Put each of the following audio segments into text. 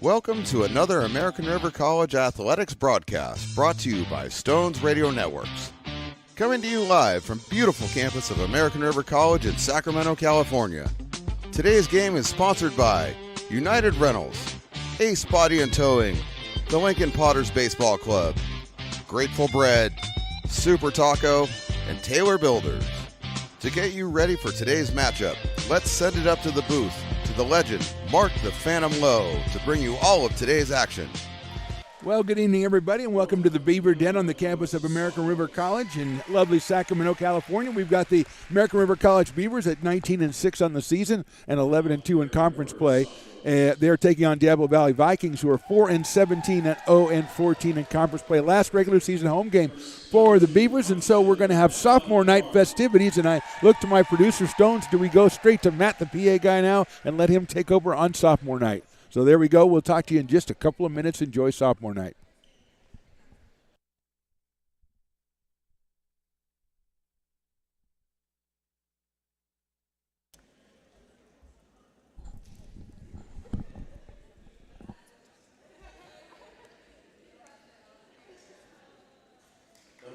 Welcome to another American River College Athletics broadcast brought to you by Stones Radio Networks. Coming to you live from beautiful campus of American River College in Sacramento, California. Today's game is sponsored by United Rentals, Ace Body and Towing, the Lincoln Potters Baseball Club, Grateful Bread, Super Taco, and Taylor Builders. To get you ready for today's matchup, let's send it up to the booth to the legend, Mark the Phantom Lowe, to bring you all of today's action. Well, good evening, everybody, and welcome to the Beaver Den on the campus of American River College in lovely Sacramento, California. We've got the American River College Beavers at 19-6 on the season and 11-2 in conference play. They're taking on Diablo Valley Vikings, who are 4-17 and 0-14 in conference play. Last regular season home game for the Beavers, and so we're going to have sophomore night festivities. And I look to my producer, Stones. Do we go straight to Matt, the PA guy, now, and let him take over on sophomore night? So there we go. We'll talk to you in just a couple of minutes. Enjoy sophomore night.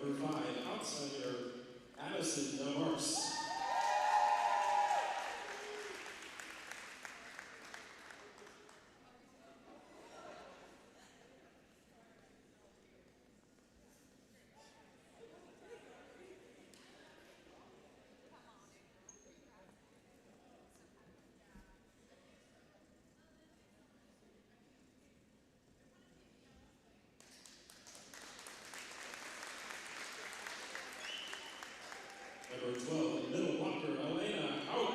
Number 5, outsider, Addison Demars. Number 12, middle blocker, Elena Hauk.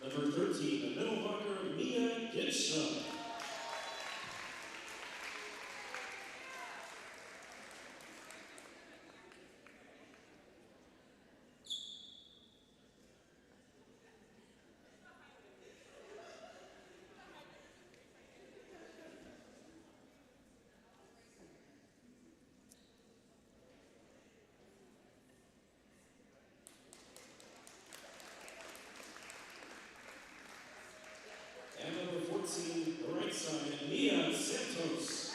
Number 13, the middle blocker, Mia Gitschum. And number 14, the right side, Mia Santos.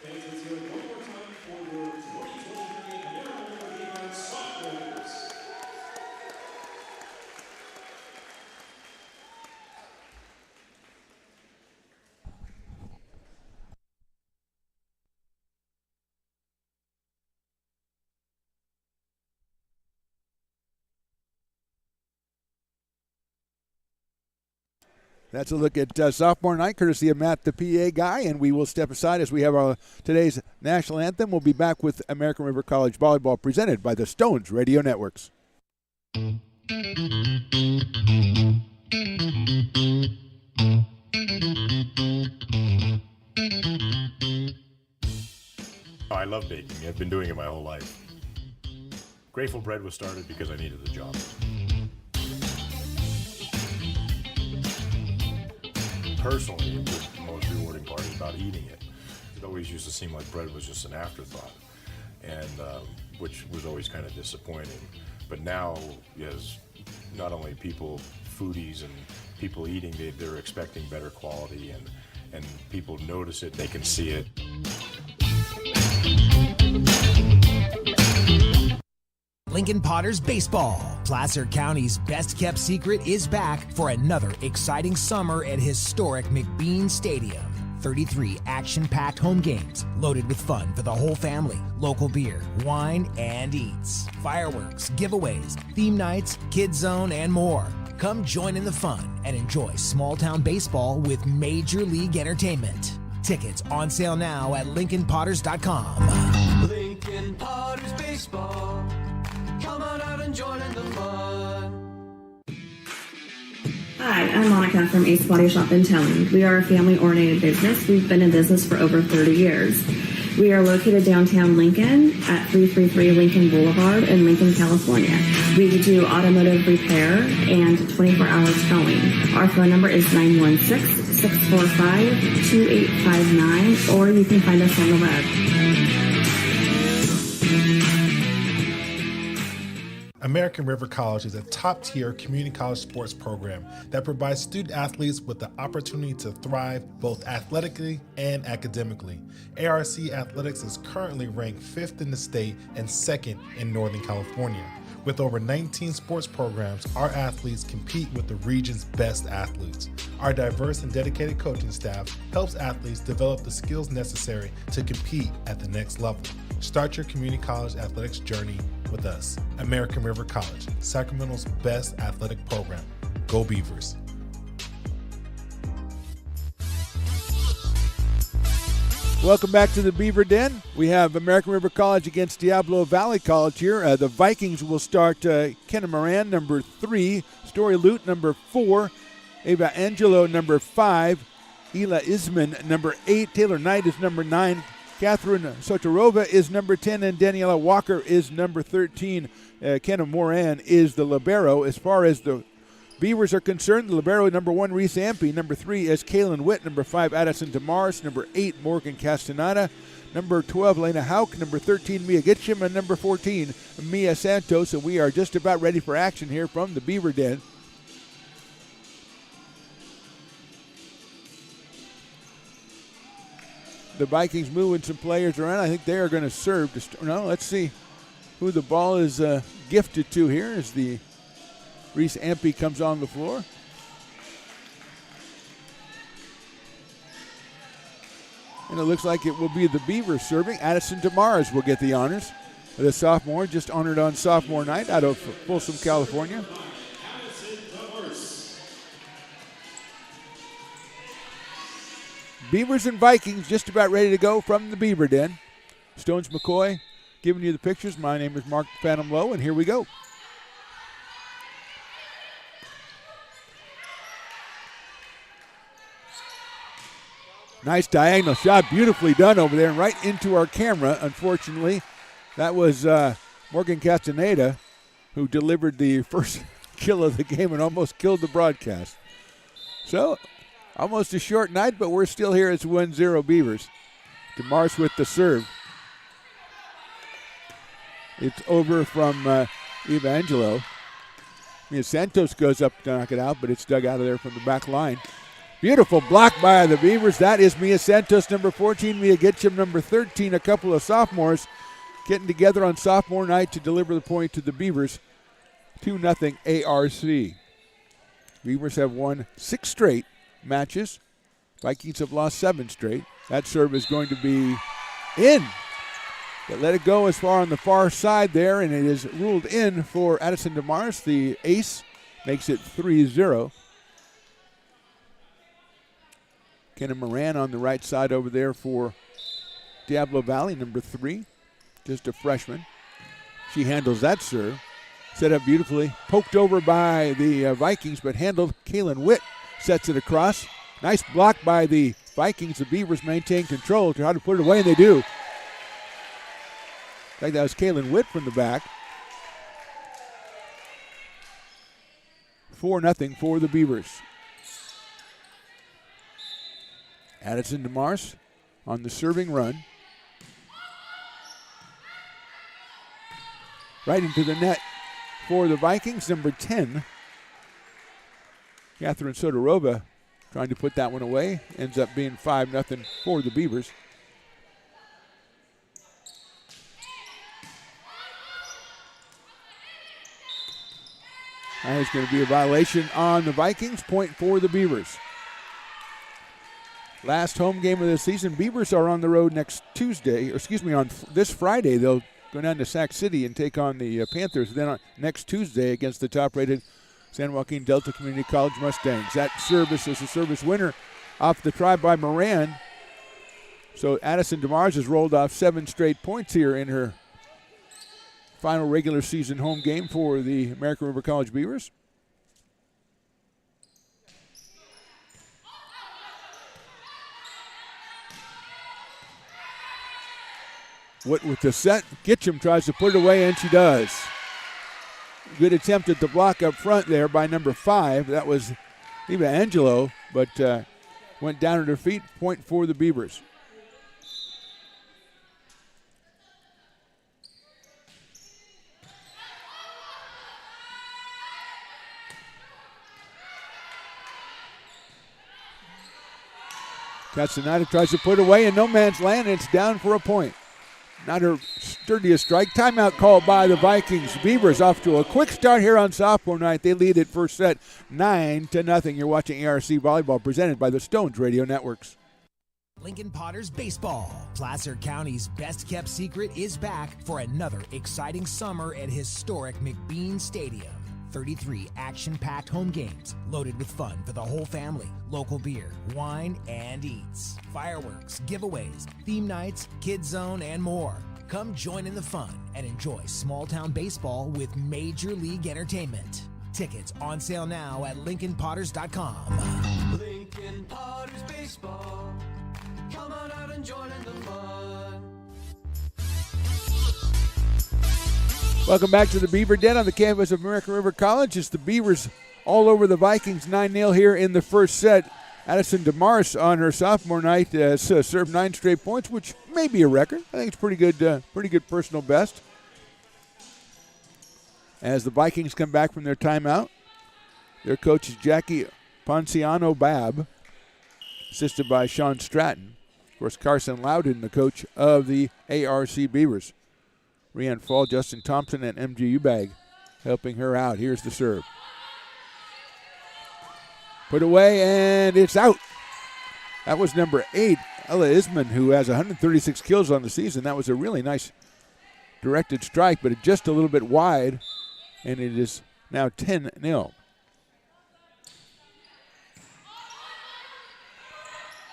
Fans, let's hear it one more time for your 2023 American River Beavers sophomores. That's a look at sophomore night, courtesy of Matt, the PA guy, and we will step aside as we have today's national anthem. We'll be back with American River College Volleyball presented by the Stones Radio Networks. Oh, I love baking. I've been doing it my whole life. Grateful Bread was started because I needed a job. Personally, the most rewarding part is about eating it. It always used to seem like bread was just an afterthought, and which was always kind of disappointing. But now, as not only people, foodies and people eating, they're expecting better quality, and people notice it, they can see it. Lincoln Potters Baseball. Placer County's best-kept secret is back for another exciting summer at historic McBean Stadium. 33 action-packed home games loaded with fun for the whole family, local beer, wine, and eats, fireworks, giveaways, theme nights, kids zone, and more. Come join in the fun and enjoy small-town baseball with Major League Entertainment. Tickets on sale now at LincolnPotters.com. Lincoln Potters Baseball. Come on out and join in the fun. Hi, I'm Monica from Ace Body Shop in Town. We are a family-oriented business. We've been in business for over 30 years. We are located downtown Lincoln at 333 Lincoln Boulevard in Lincoln, California. We do automotive repair and 24-hour towing. Our phone number is 916-645-2859, or you can find us on the web. American River College is a top-tier community college sports program that provides student athletes with the opportunity to thrive both athletically and academically. ARC Athletics is currently ranked 5th in the state and 2nd in Northern California. With over 19 sports programs, our athletes compete with the region's best athletes. Our diverse and dedicated coaching staff helps athletes develop the skills necessary to compete at the next level. Start your community college athletics journey with us. American River College, Sacramento's best athletic program. Go Beavers. Welcome back to the Beaver Den. We have American River College against Diablo Valley College here. The Vikings will start Kenna Moran, number 3, Story Lute, number 4, Ava Angelo, number 5, Ela Isman, number 8, Taylor Knight is number 9, Catherine Sotorova is number 10, and Daniela Walker is number 13. Kenna Moran is the libero. As far as the Beavers are concerned, the libero number 1, Reese Ampey. Number 3 is Kaylin Witt. Number 5, Addison DeMars. Number 8, Morgan Castaneda. Number 12, Lena Hauk. Number 13, Mia Gitcham. And number 14, Mia Santos. And we are just about ready for action here from the Beaver Den. The Vikings moving some players around. I think they are going to serve. Let's see who the ball is gifted to here as the Reese Ampey comes on the floor. And it looks like it will be the Beavers serving. Addison DeMars will get the honors. The sophomore, just honored on sophomore night out of Folsom, California. Beavers and Vikings just about ready to go from the Beaver Den. Stones McCoy giving you the pictures. My name is Mark Phantom Lowe, and here we go. Nice diagonal shot, beautifully done over there and right into our camera. Unfortunately, that was Morgan Castaneda who delivered the first kill of the game and almost killed the broadcast. So, almost a short night, but we're still here. It's 1-0 Beavers. DeMars with the serve. It's over from Evangelo. Santos goes up to knock it out, but it's dug out of there from the back line. Beautiful block by the Beavers. That is Mia Santos, number 14. Mia Gitcham, number 13. A couple of sophomores getting together on sophomore night to deliver the point to the Beavers. 2-0 ARC. Beavers have won 6 straight matches. Vikings have lost 7 straight. That serve is going to be in. But let it go as far on the far side there, and it is ruled in for Addison DeMars. The ace makes it 3-0. Kenna Moran on the right side over there for Diablo Valley, number 3. Just a freshman. She handles that serve. Set up beautifully. Poked over by the Vikings, but handled. Kaylin Witt sets it across. Nice block by the Vikings. The Beavers maintain control to try to put it away, and they do. In fact, that was Kaylin Witt from the back. 4-0 for the Beavers. Addison DeMars on the serving run. Right into the net for the Vikings, number 10. Catherine Sotorova trying to put that one away. Ends up being 5-0 for the Beavers. That is going to be a violation on the Vikings. Point for the Beavers. last home game of the season. Beavers are on the road next Tuesday, on this Friday. They'll go down to Sac City and take on the Panthers. Then on next Tuesday against the top-rated San Joaquin Delta Community College Mustangs. That service is a service winner off the try by Moran. So Addison DeMars has rolled off 7 straight points here in her final regular season home game for the American River College Beavers. Witt with the set. Gitcham tries to put it away, and she does. Good attempt at the block up front there by number 5. That was Eva Angelo, but went down at her feet. Point for the Beavers. Castaneda tries to put away in no man's land, and it's down for a point. Not her sturdiest strike. Timeout called by the Vikings. Beavers off to a quick start here on sophomore night. They lead at first set 9-0. You're watching ARC Volleyball presented by the Stones Radio Networks. Lincoln Potters Baseball. Placer County's best-kept secret is back for another exciting summer at historic McBean Stadium. 33 action-packed home games loaded with fun for the whole family. Local beer, wine, and eats. Fireworks, giveaways, theme nights, kids zone, and more. Come join in the fun and enjoy small-town baseball with Major League Entertainment. Tickets on sale now at LincolnPotters.com. Lincoln Potters Baseball. Come on out and join in the fun. Welcome back to the Beaver Den on the campus of American River College. It's the Beavers all over the Vikings 9-0 here in the first set. Addison DeMars on her sophomore night has served 9 straight points, which may be a record. I think it's pretty good personal best. As the Vikings come back from their timeout, their coach is Jackie Ponciano Babb, assisted by Sean Stratton. Of course, Carson Loudon, the coach of the ARC Beavers. Rianne Fall, Justin Thompson, and MG Ubag helping her out. Here's the serve. Put away, and it's out. That was number 8, Ella Isman, who has 136 kills on the season. That was a really nice directed strike, but it just a little bit wide, and it is now 10-0.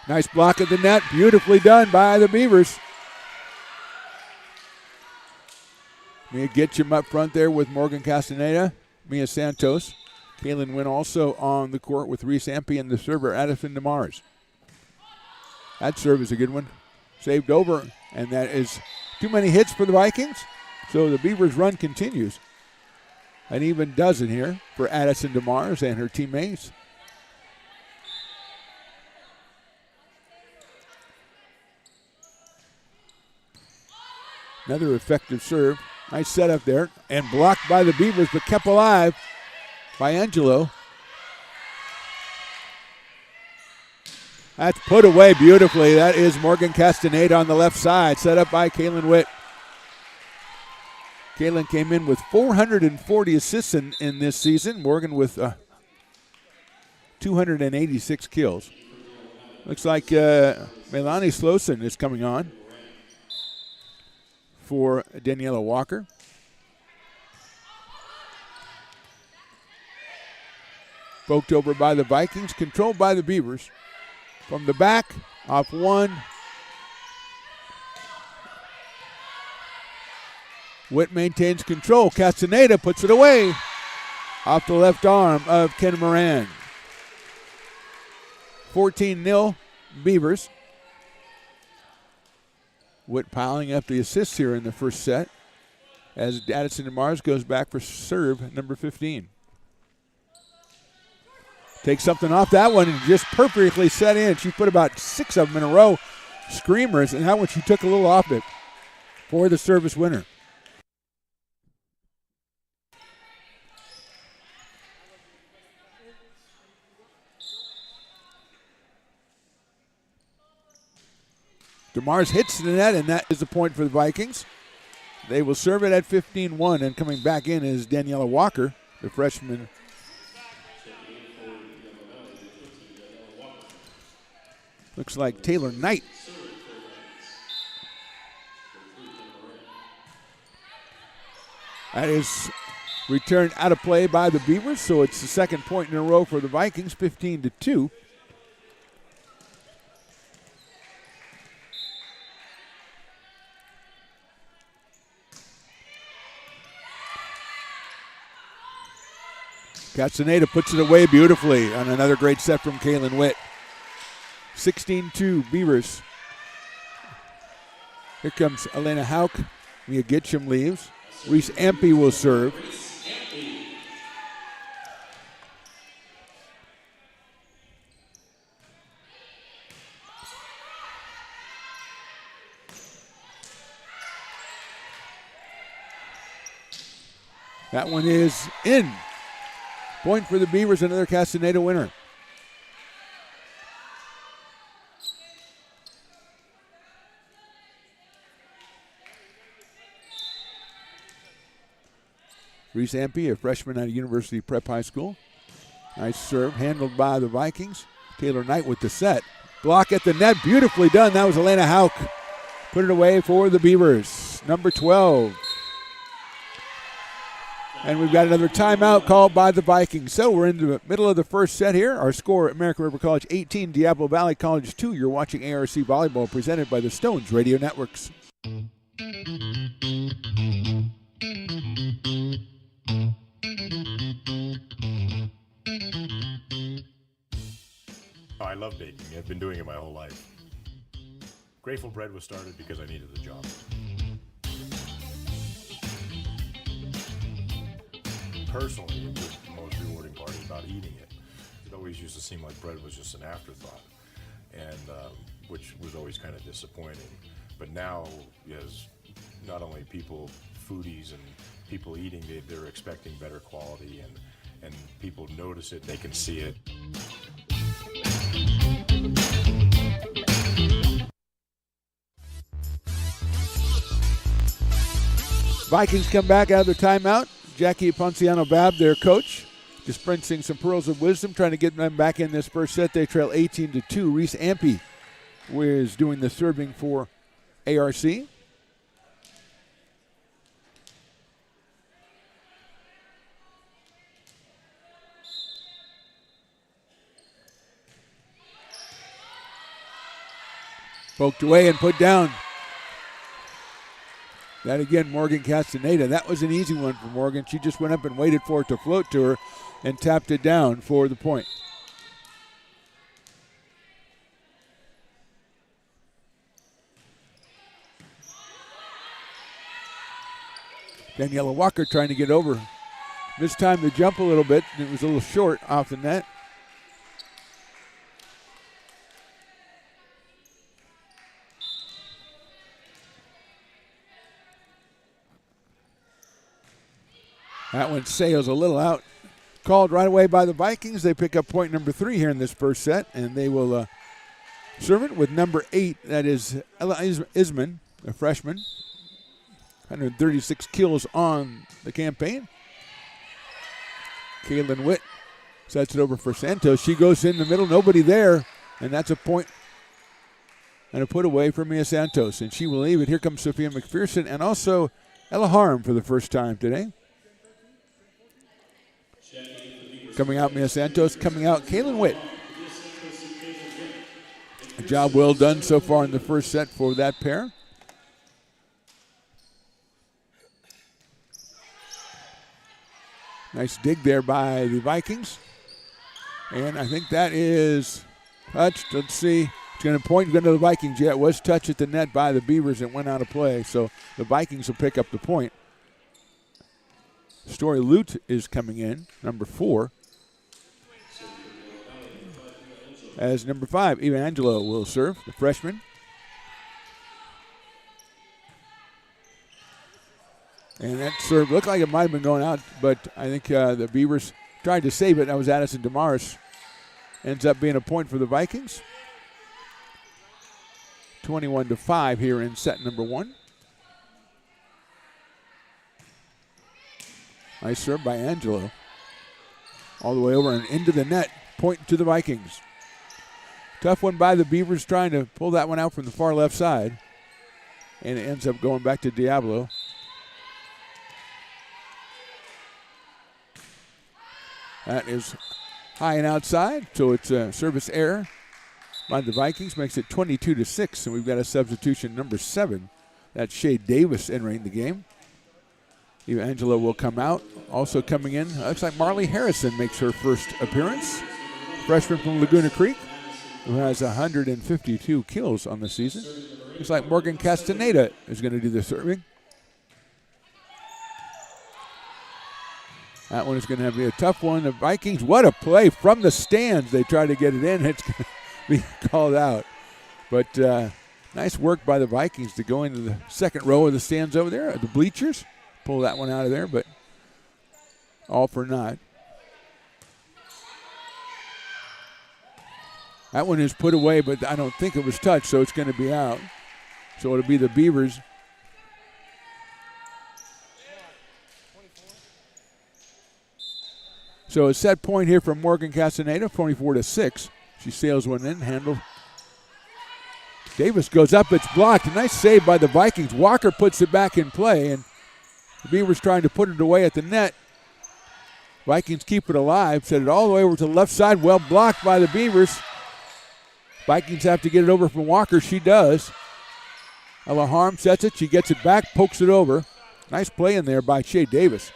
Nice block of the net. Beautifully done by the Beavers. Mia Gitcham up front there with Morgan Castaneda, Mia Santos. Kaylin Wynn also on the court with Reese Ampe and the server, Addison DeMars. That serve is a good one. Saved over, and that is too many hits for the Vikings. So the Beavers' run continues. An even dozen here for Addison DeMars and her teammates. Another effective serve. Nice setup there, and blocked by the Beavers, but kept alive by Angelo. That's put away beautifully. That is Morgan Castaneda on the left side, set up by Kaylin Witt. Kaylin came in with 440 assists in this season. Morgan with 286 kills. Looks like Melanie Slosen is coming on for Daniela Walker. Poked over by the Vikings, controlled by the Beavers. From the back, off one. Witt maintains control. Castaneda puts it away off the left arm of Ken Moran. 14-0 Beavers. Witt piling up the assists here in the first set as Addison DeMars goes back for serve number 15. Takes something off that one and just perfectly set in. She put about 6 of them in a row, screamers, and that one she took a little off it for the service winner. DeMars hits the net, and that is the point for the Vikings. They will serve it at 15-1, and coming back in is Daniela Walker, the freshman. Looks like Taylor Knight. That is returned out of play by the Beavers, so it's the second point in a row for the Vikings, 15-2. Castaneda puts it away beautifully on another great set from Kaylin Witt. 16-2 Beavers. Here comes Elena Hauk. Mia Gitcham leaves. Reese Ampey will serve. That one is in. Point for the Beavers, another Castaneda winner. Reese Ampey, a freshman out of University Prep High School. Nice serve, handled by the Vikings. Taylor Knight with the set. Block at the net, beautifully done. That was Elena Hauk. Put it away for the Beavers. Number 12. And we've got another timeout called by the Vikings. So we're in the middle of the first set here. Our score at American River College 18, Diablo Valley College 2. You're watching ARC Volleyball presented by the Stones Radio Networks. I love baking. I've been doing it my whole life. Grateful Bread was started because I needed the job. Personally, the most rewarding part about eating it. It always used to seem like bread was just an afterthought, and which was always kind of disappointing. But now, as not only people, foodies and people eating, they're expecting better quality, and people notice it, they can see it. Vikings come back out of their timeout. Jackie Ponciano-Babb, their coach, dispensing some pearls of wisdom, trying to get them back in this first set. They trail 18-2. Reese Ampey is doing the serving for ARC. Poked away and put down. That again, Morgan Castaneda. That was an easy one for Morgan. She just went up and waited for it to float to her and tapped it down for the point. Daniela Walker trying to get over. Missed time to jump a little bit, and it was a little short off the net. That one sails a little out. Called right away by the Vikings. They pick up point number 3 here in this first set, and they will serve it with number 8. That is Ella Isman, a freshman. 136 kills on the campaign. Kaylin Witt sets it over for Santos. She goes in the middle, nobody there, and that's a point and a put away for Mia Santos, and she will leave it. Here comes Sophia McPherson and also Ella Harm for the first time today. Coming out, Mia Santos. Coming out, Kaylin Witt. A job well done so far in the first set for that pair. Nice dig there by the Vikings. And I think that is touched. Let's see. It's going to point to the Vikings. Yeah, it was touched at the net by the Beavers and went out of play. So the Vikings will pick up the point. Story Lute is coming in, number 4. As number 5, Evangelo will serve, the freshman. And that serve looked like it might have been going out, but I think the Beavers tried to save it. That was Addison Damaris. Ends up being a point for the Vikings. 21-5 here in set number 1. Nice serve by Angelo. All the way over and into the net. Point to the Vikings. Tough one by the Beavers trying to pull that one out from the far left side. And it ends up going back to Diablo. That is high and outside, so it's a service error by the Vikings. Makes it 22-6, and we've got a substitution number 7. That's Shay Davis entering the game. Angela will come out. Also coming in, looks like Marley Harrison makes her first appearance. Freshman from Laguna Creek, who has 152 kills on the season. Looks like Morgan Castaneda is going to do the serving. That one is going to have to be a tough one. The Vikings, what a play from the stands. They try to get it in. It's going to be called out. But nice work by the Vikings to go into the second row of the stands over there, the bleachers. Pull that one out of there, but all for naught. That one is put away, but I don't think it was touched, so it's going to be out. So it'll be the Beavers. So a set point here from Morgan Castaneda, 24-6. She sails one in, handled. Davis goes up, it's blocked. A nice save by the Vikings. Walker puts it back in play, and the Beavers trying to put it away at the net. Vikings keep it alive, set it all the way over to the left side, well blocked by the Beavers. Vikings have to get it over from Walker. She does. Ella Harm sets it. She gets it back, pokes it over. Nice play in there by Shay Davis.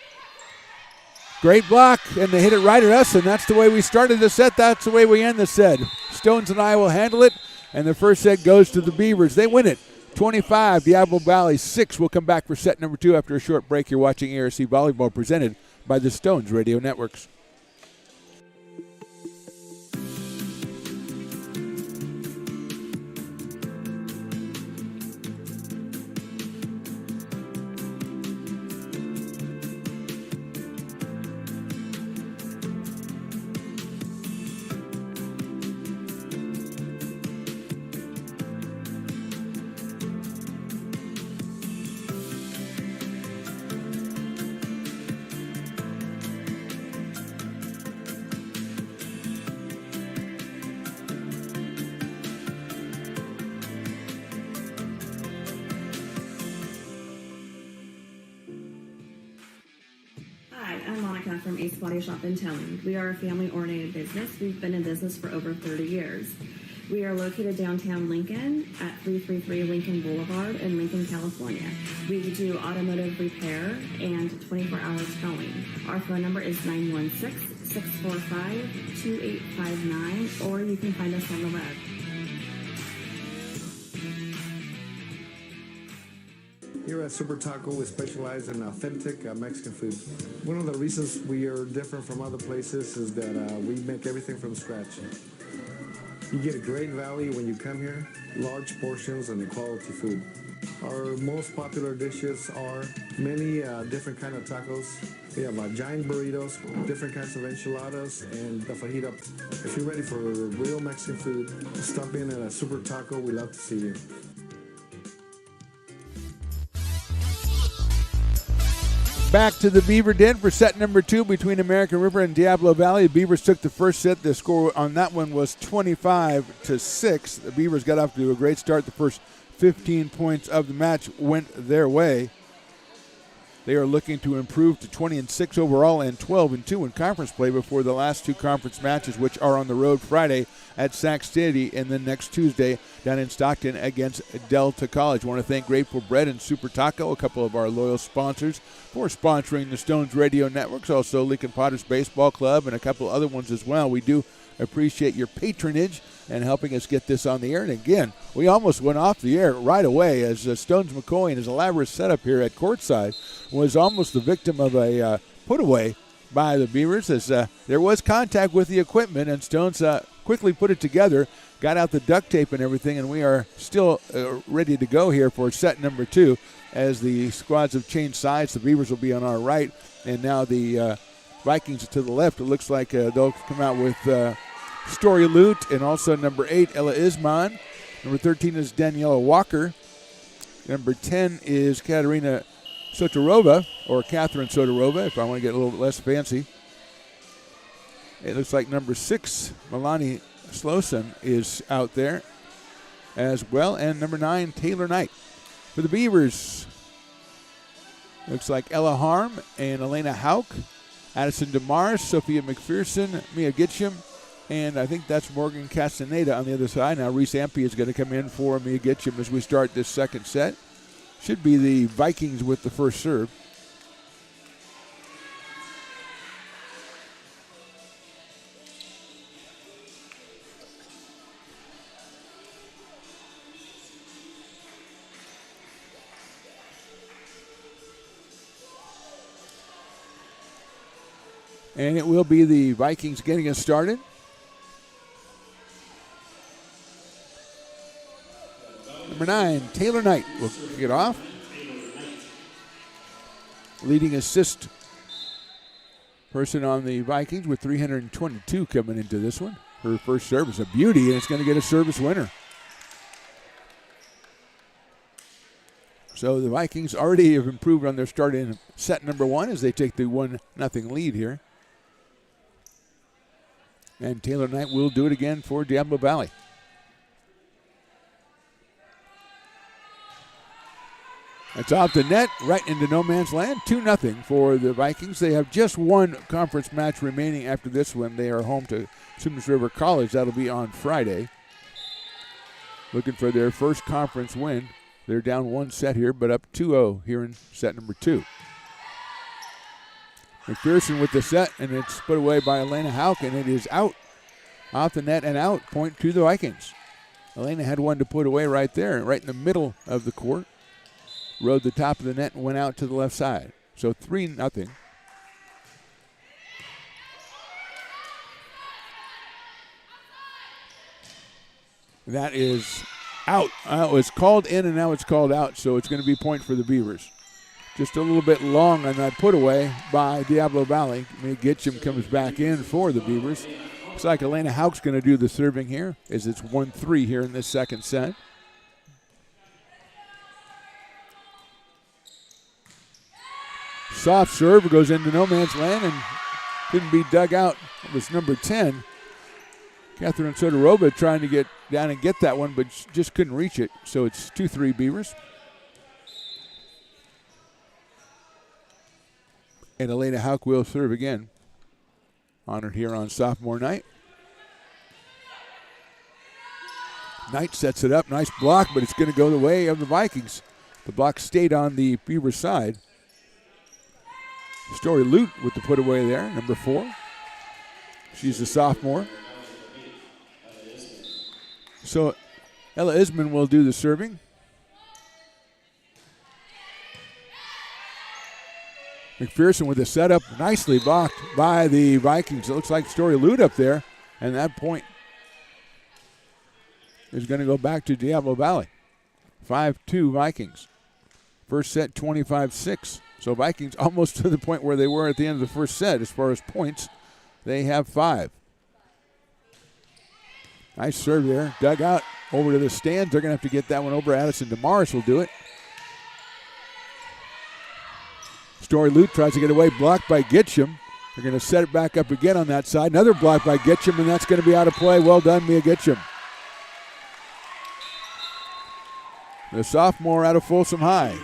Great block, and they hit it right at us, and that's the way we started the set. That's the way we end the set. Stones and I will handle it, and the first set goes to the Beavers. They win it. 25, Diablo Valley 6. We'll come back for set number 2 after a short break. You're watching ARC Volleyball presented by the Stones Radio Networks. From Ace Body Shop in Telling. We are a family-oriented business. We've been in business for over 30 years. We are located downtown Lincoln at 333 Lincoln Boulevard in Lincoln, California. We do automotive repair and 24-hour towing. Our phone number is 916-645-2859, or you can find us on the web. Here at Super Taco, we specialize in authentic Mexican food. One of the reasons we are different from other places is that we make everything from scratch. You get a great value when you come here, large portions and quality food. Our most popular dishes are many different kind of tacos. We have giant burritos, different kinds of enchiladas, and the fajita. If you're ready for real Mexican food, stop in at a Super Taco. We'd love to see you. Back to the Beaver Den for set number 2 between American River and Diablo Valley. The Beavers took the first set. The score on that one was 25-6. The Beavers got off to a great start. The first 15 points of the match went their way. They are looking to improve to 20-6 overall and 12-2 in conference play before the last 2 conference matches, which are on the road Friday at Sac City and then next Tuesday down in Stockton against Delta College. I want to thank Grateful Bread and Super Taco, a couple of our loyal sponsors, for sponsoring the Stones Radio Networks, also Lincoln Potters Baseball Club and a couple other ones as well. We do appreciate your patronage and helping us get this on the air. And again, we almost went off the air right away as Stones McCoy and his elaborate setup here at courtside was almost the victim of a put away by the Beavers, as there was contact with the equipment, and Stones quickly put it together, got out the duct tape and everything, and we are still ready to go here for set number 2 as the squads have changed sides. The Beavers will be on our right, and now the Vikings to the left. It looks like they'll come out with Story Lute and also number 8, Ella Isman. Number 13 is Daniela Walker. Number 10 is Katerina Sotorova, or Catherine Sotorova, if I want to get a little bit less fancy. It looks like number 6, Milani Slosan, is out there as well, and number 9, Taylor Knight. For the Beavers, looks like Ella Harm and Elena Hauk, Addison DeMars, Sophia McPherson, Mia Gitcham, and I think that's Morgan Castaneda on the other side. Now Reese Ampey is going to come in for Mia Gitcham as we start this second set. Should be the Vikings with the first serve. And it will be the Vikings getting us started. Number 9, Taylor Knight will kick it off. Leading assist person on the Vikings with 322 coming into this one. Her first serve is a beauty, and it's going to get a service winner. So the Vikings already have improved on their start in set number 1 as they take the 1-0 lead here. And Taylor Knight will do it again for Diablo Valley. It's off the net, right into no man's land. 2-0 for the Vikings. They have just one conference match remaining after this one. They are home to Sooners River College. That'll be on Friday. Looking for their first conference win. They're down 1 set here, but up 2-0 here in set number 2. McPherson with the set, and it's put away by Elena Hauk, and it is out. Off the net and out. Point to the Vikings. Elena had one to put away right there, right in the middle of the court. Rode the top of the net and went out to the left side. So 3-0. That is out. It was called in and now it's called out, so it's going to be point for the Beavers. Just a little bit long on that put away by Diablo Valley. Mia Gitcham comes back in for the Beavers. Looks like Elena Hauk's going to do the serving here as it's 1-3 here in this second set. Soft serve goes into no man's land and couldn't be dug out. It was number 10. Catherine Sodorova trying to get down and get that one, but just couldn't reach it. So it's 2-3 Beavers. And Elena Hauk will serve again. Honored here on sophomore night. Knight sets it up. Nice block, but it's going to go the way of the Vikings. The block stayed on the Beaver side. Story Lute with the put away there, number 4. She's a sophomore. So Ella Isman will do the serving. McPherson with the setup, nicely blocked by the Vikings. It looks like Story Lute up there, and that point is going to go back to Diablo Valley. 5-2 Vikings. First set 25-6. So Vikings almost to the point where they were at the end of the first set as far as points. They have 5. Nice serve there. Dug out over to the stands. They're going to have to get that one over. Addison DeMars will do it. Story Lute tries to get away, blocked by Gitcham. They're going to set it back up again on that side. Another block by Gitcham, and that's going to be out of play. Well done, Mia Gitcham. The sophomore out of Folsom High.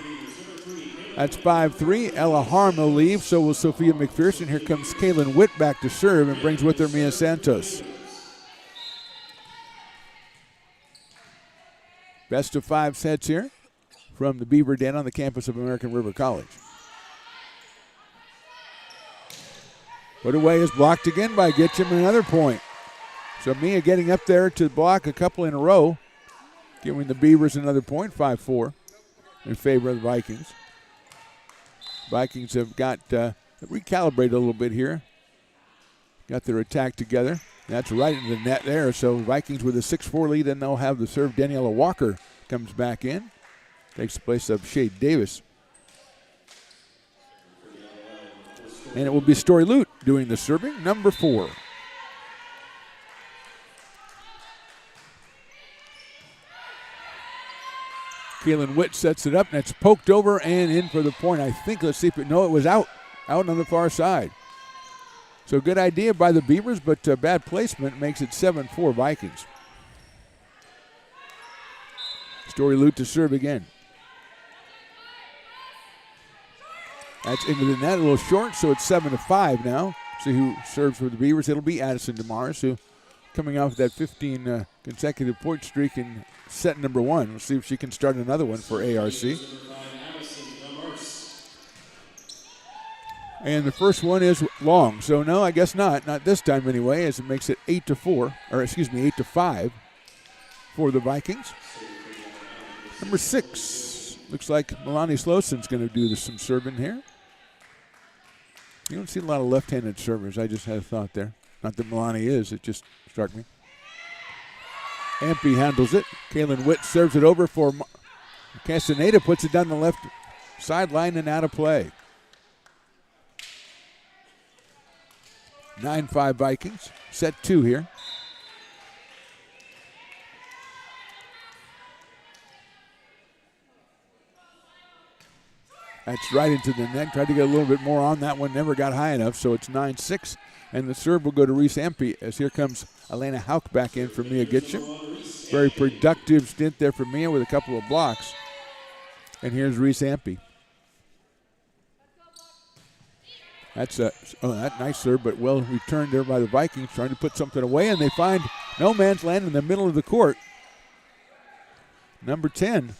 That's 5-3. Ella Harm will leave, so will Sophia McPherson. Here comes Kaylin Witt back to serve and brings with her Mia Santos. Best of 5 sets here from the Beaver Den on the campus of American River College. Put away is blocked again by Gitcham, another point. So Mia getting up there to block a couple in a row, giving the Beavers another point, 5-4, in favor of the Vikings. Vikings have got recalibrated a little bit here. Got their attack together. That's right in the net there. So Vikings with a 6-4 lead, and they'll have the serve. Daniela Walker comes back in. Takes the place of Shade Davis. And it will be Story Lute doing the serving, number 4. Kaylin Witt sets it up, and it's poked over and in for the point. I think, let's see if it was out on the far side. So good idea by the Beavers, but bad placement makes it 7-4 Vikings. Story Lute to serve again. That's into the net, a little short, so it's 7-5 now. See who serves for the Beavers. It'll be Addison DeMars, who coming off that 15 consecutive point streak in set number 1. We'll see if she can start another one for ARC. And the first one is long, so no, I guess not this time anyway, as it makes it 8-5 for the Vikings. Number 6, looks like Milani Sloson's going to do some serving here. You don't see a lot of left-handed servers. I just had a thought there. Not that Milani is, it just struck me. Ampey handles it. Kaylin Witt serves it over for Castaneda, puts it down the left sideline and out of play. 9-5 Vikings. Set 2 here. That's right into the net. Tried to get a little bit more on that one. Never got high enough, so it's 9-6. And the serve will go to Reese Ampey as here comes Elena Hauk back in for Mia Gitschem. Very productive stint there for Mia with a couple of blocks. And here's Reese Ampey. That's that nice serve, but well returned there by the Vikings, trying to put something away, and they find no man's land in the middle of the court. Number 10.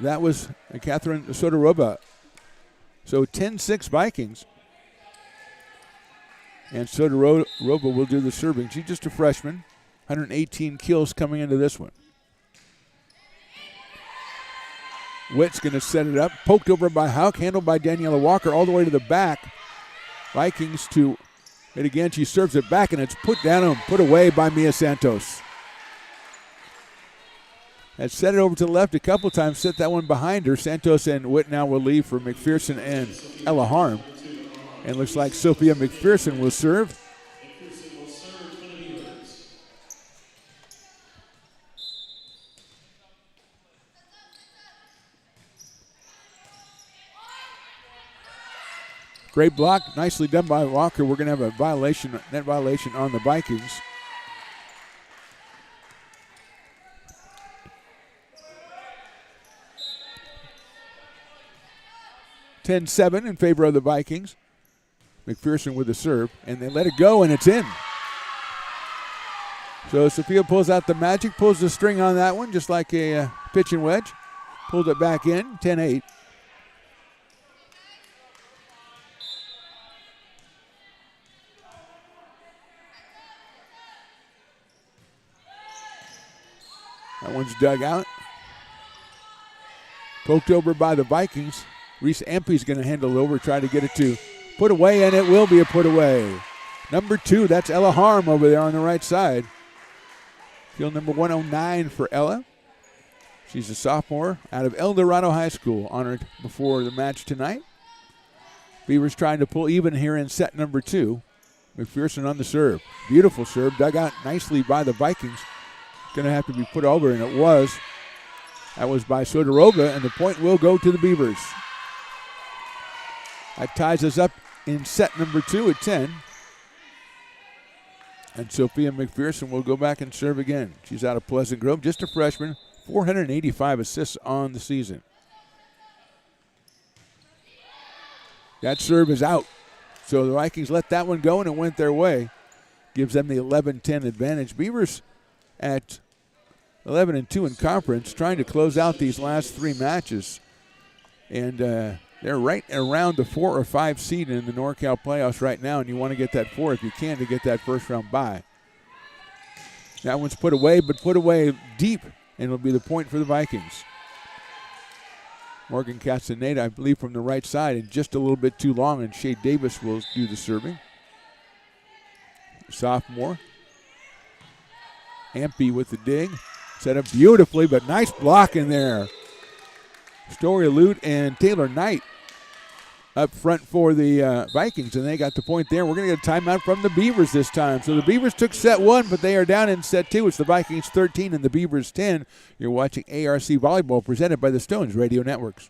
That was Catherine Sodorova. So 10-6 Vikings. And Sodorova will do the serving. She's just a freshman. 118 kills coming into this one. Witt's going to set it up. Poked over by Hauk, handled by Daniela Walker all the way to the back. Vikings to it again. She serves it back, and it's put down and put away by Mia Santos. Has set it over to the left a couple times, set that one behind her. Santos and Witt now will leave for McPherson and Ella Harm. And looks like Sophia McPherson will serve. Great block, nicely done by Walker. We're going to have a net violation on the Vikings. (10-7) in favor of the Vikings. McPherson with the serve, and they let it go, and it's in. So Sophia pulls out the magic, pulls the string on that one, just like a pitching wedge. Pulled it back in, 10-8. That one's dug out. Poked over by the Vikings. Reese Ampey's going to handle it over, try to get it to put away, and it will be a put away. Number 2, that's Ella Harm over there on the right side. Field number 109 for Ella. She's a sophomore out of El Dorado High School, honored before the match tonight. Beavers trying to pull even here in set number 2. McPherson on the serve. Beautiful serve, dug out nicely by the Vikings. Going to have to be put over, and it was. That was by Sodorova, and the point will go to the Beavers. That ties us up in set number 2 at 10. And Sophia McPherson will go back and serve again. She's out of Pleasant Grove, just a freshman, 485 assists on the season. That serve is out. So the Vikings let that one go, and it went their way. Gives them the 11-10 advantage. Beavers at 11-2 in conference, trying to close out these last 3 matches. And they're right around the 4 or 5 seed in the NorCal playoffs right now, and you want to get that 4 if you can to get that first round bye. That one's put away, but put away deep, and it'll be the point for the Vikings. Morgan Castaneda, I believe, from the right side, and just a little bit too long, and Shea Davis will do the serving. Sophomore. Ampey with the dig. Set up beautifully, but nice block in there. Story Lute and Taylor Knight up front for the Vikings, and they got the point there. We're going to get a timeout from the Beavers this time. So the Beavers took set 1, but they are down in set 2. It's the Vikings 13 and the Beavers 10. You're watching ARC Volleyball presented by the Stones Radio Networks.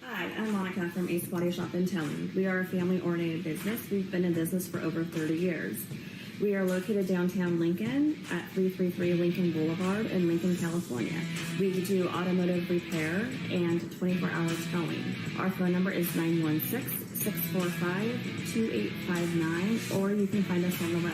Hi, I'm Monica Erica from Ace Body Shop and Towing. We are a family-oriented business. We've been in business for over 30 years. We are located downtown Lincoln at 333 Lincoln Boulevard in Lincoln, California. We do automotive repair and 24-hour towing. Our phone number is 916-645-2859, or you can find us on the web.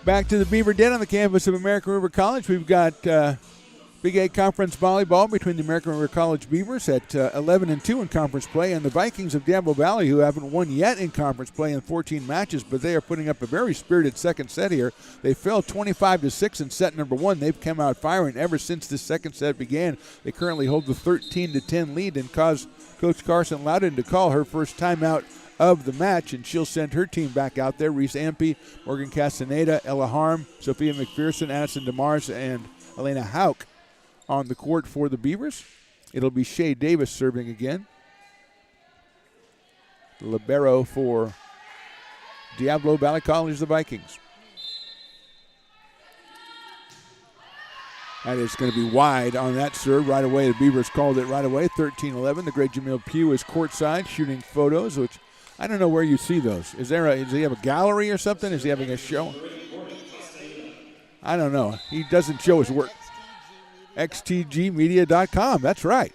Back to the Beaver Den on the campus of American River College. We've got Big 8 Conference Volleyball between the American River College Beavers at 11-2 in conference play, and the Vikings of Diablo Valley, who haven't won yet in conference play in 14 matches, but they are putting up a very spirited second set here. They fell 25-6 in set number 1. They've come out firing ever since the second set began. They currently hold the 13-10 lead and caused Coach Carson Loudon to call her first timeout of the match, and she'll send her team back out there. Reese Ampe, Morgan Castaneda, Ella Harm, Sophia McPherson, Addison DeMars, and Elena Hauk on the court for the Beavers. It'll be Shea Davis serving again. The libero for Diablo Valley College, the Vikings. That is going to be wide on that serve right away. The Beavers called it right away, 13-11. The great Jamil Pugh is courtside shooting photos, which I don't know where you see those. Does he have a gallery or something? Is he having a show? I don't know. He doesn't show his work. XTGmedia.com. That's right.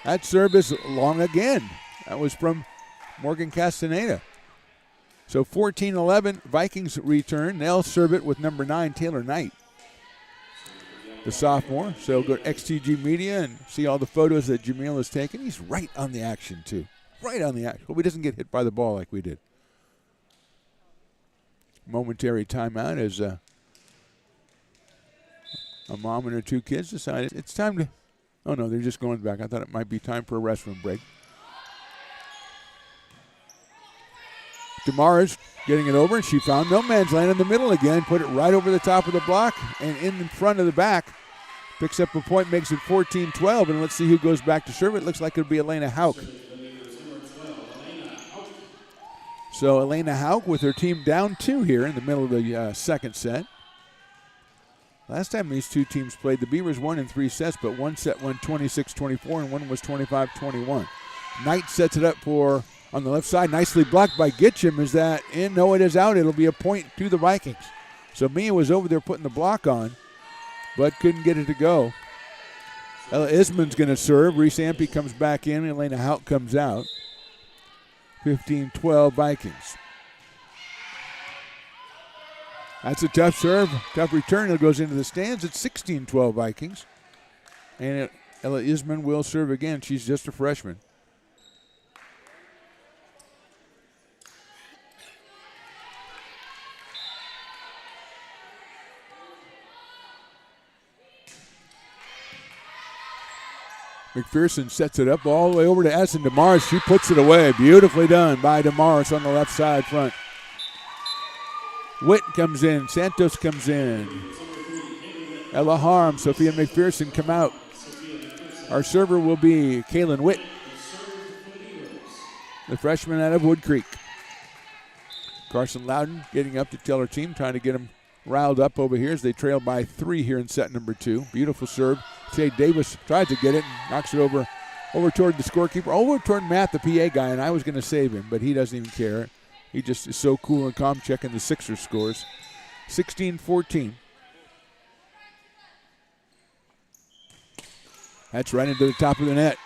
That serve is long again. That was from Morgan Castaneda. So 14-11, Vikings return. They'll serve it with number 9, Taylor Knight, the sophomore. So go to XTG Media and see all the photos that Jamil has taken. He's right on the action, too. Right on the action. Hope he doesn't get hit by the ball like we did. Momentary timeout as a mom and her 2 kids decided it's time to. Oh, no, they're just going back. I thought it might be time for a restroom break. DeMars getting it over, and she found no man's land in the middle again. Put it right over the top of the block and in front of the back. Picks up a point, makes it 14-12, and let's see who goes back to serve it. Looks like it'll be Elena Hauk. So Elena Hauk with her team down 2 here in the middle of the second set. Last time these two teams played, the Beavers won in 3 sets, but one set went 26-24 and one was 25-21. Knight sets it up for on the left side. Nicely blocked by Gitcham. Is that in? No, it is out. It'll be a point to the Vikings. So Mia was over there putting the block on, but couldn't get it to go. Ella Isman's going to serve. Reese Ampe comes back in. Elena Hauk comes out. 15-12 Vikings. That's a tough serve, tough return. It goes into the stands. It's 16-12 Vikings. And Ella Isman will serve again. She's just a freshman. McPherson sets it up all the way over to Addison DeMars. She puts it away. Beautifully done by DeMars on the left side front. Witt comes in. Santos comes in. Ella Harm, Sophia McPherson come out. Our server will be Kaylin Witt, the freshman out of Wood Creek. Carson Loudon getting up to tell her team, trying to get them riled up over here as they trail by 3 here in set number 2. Beautiful serve. Shea Davis tries to get it and knocks it over toward the scorekeeper, over toward Matt, the PA guy, and I was going to save him, but he doesn't even care. He just is so cool and calm checking the Sixers scores. 16-14. That's right into the top of the net.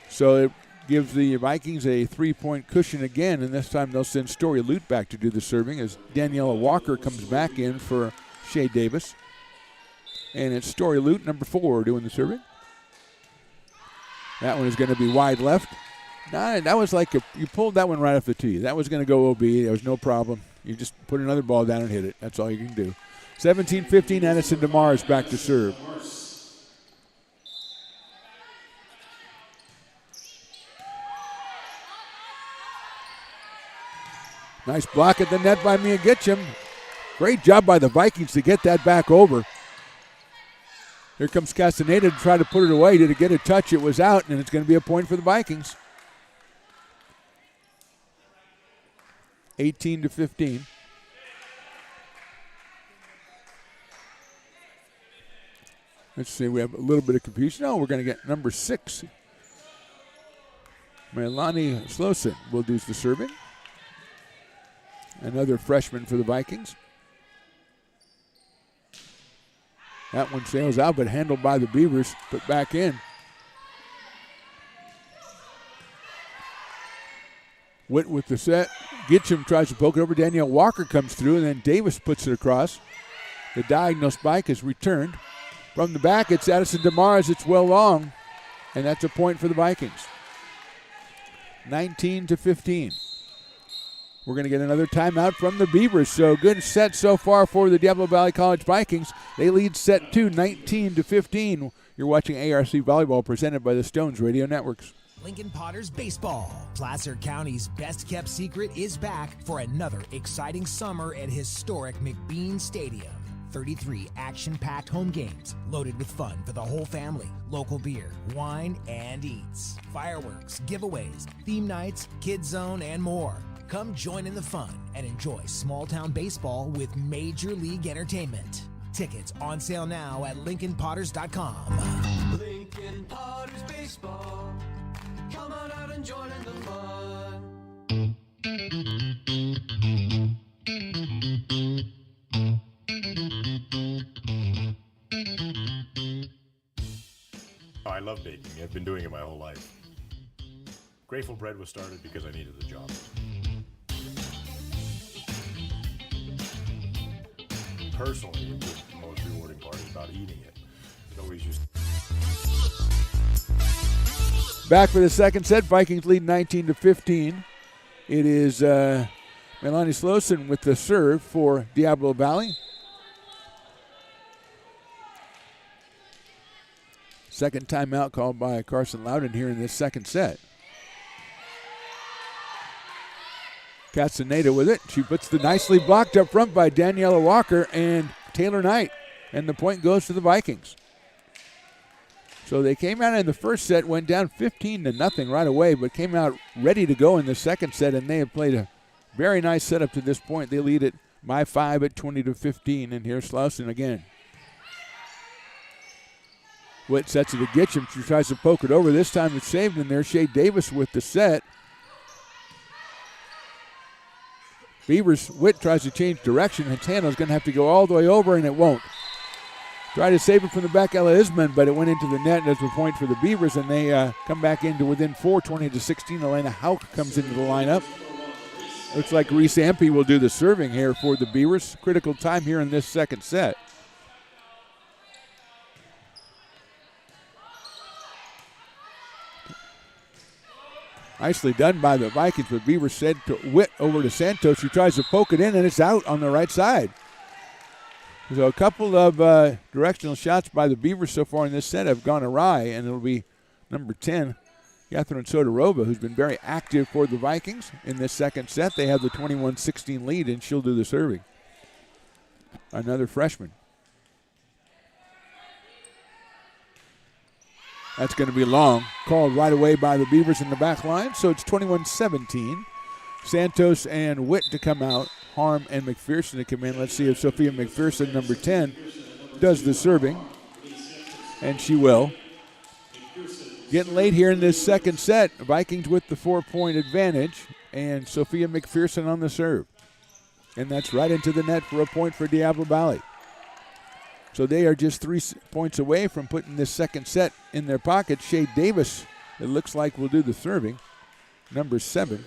So it gives the Vikings a 3-point cushion again, and this time they'll send Story Lute back to do the serving as Daniela Walker comes back in for Shea Davis. And it's Story Lute, number 4, doing the serving. That one is going to be wide left. Nah, that was like you pulled that one right off the tee. That was going to go OB. There was no problem. You just put another ball down and hit it. That's all you can do. 17-15, Addison DeMars back to serve. Nice block at the net by Mia Gitcham. Great job by the Vikings to get that back over. Here comes Castaneda to try to put it away. Did it get a touch? It was out, and it's going to be a point for the Vikings. 18-15. Let's see, we have a little bit of confusion. Oh, we're going to get number 6. Melanie Slosin will do the serving. Another freshman for the Vikings. That one sails out, but handled by the Beavers, put back in. Witt with the set. Gitcham tries to poke it over. Danielle Walker comes through, and then Davis puts it across. The diagonal spike is returned. From the back, it's Addison DeMars. It's well long, and that's a point for the Vikings. 19-15. We're going to get another timeout from the Beavers. So good set so far for the Diablo Valley College Vikings. They lead set 2, 19-15. You're watching ARC Volleyball presented by the Stones Radio Networks. Lincoln Potters Baseball. Placer County's best-kept secret is back for another exciting summer at historic McBean Stadium. 33 action-packed home games loaded with fun for the whole family. Local beer, wine, and eats. Fireworks, giveaways, theme nights, kids zone, and more. Come join in the fun and enjoy small-town baseball with Major League Entertainment. Tickets on sale now at LincolnPotters.com. Lincoln Potters Baseball. Come on out and join in the fun. I love baking. I've been doing it my whole life. Grateful Bread was started because I needed a job. Personally, the most rewarding part is about eating it. It always used. Back for the second set. Vikings lead 19-15. It is Melanie Slosin with the serve for Diablo Valley. Second timeout called by Carson Loudon here in this second set. Castaneda with it. She puts the nicely blocked up front by Daniela Walker and Taylor Knight. And the point goes to the Vikings. So they came out in the first set, went down 15-0 right away, but came out ready to go in the second set, and they have played a very nice setup to this point. They lead it by 5 at 20-15, and here's Slauson again. Witt sets it to Gitcham. She tries to poke it over. This time it's saved, and there's Shea Davis with the set. Beavers, Witt tries to change direction. Hatano's going to have to go all the way over, and it won't. Try to save it from the back, Ella Isman, but it went into the net. That's a point for the Beavers, and they come back into within 4, 20-16. Elena Hauk comes into the lineup. Looks like Reese Ampey will do the serving here for the Beavers. Critical time here in this second set. Nicely done by the Vikings, but Beavers sent to Witt over to Santos. She tries to poke it in, and it's out on the right side. So a couple of directional shots by the Beavers so far in this set have gone awry, and it'll be number 10, Catherine Sotorova, who's been very active for the Vikings in this second set. They have the 21-16 lead, and she'll do the serving. Another freshman. That's going to be long. Called right away by the Beavers in the back line, so it's 21-17. Santos and Witt to come out. Harm and McPherson to come in. Let's see if Sophia McPherson, number 10, does the serving. And she will. Getting late here in this second set. Vikings with the 4-point advantage. And Sophia McPherson on the serve. And that's right into the net for a point for Diablo Valley. So they are just 3 points away from putting this second set in their pocket. Shea Davis, it looks like, will do the serving. Number 7.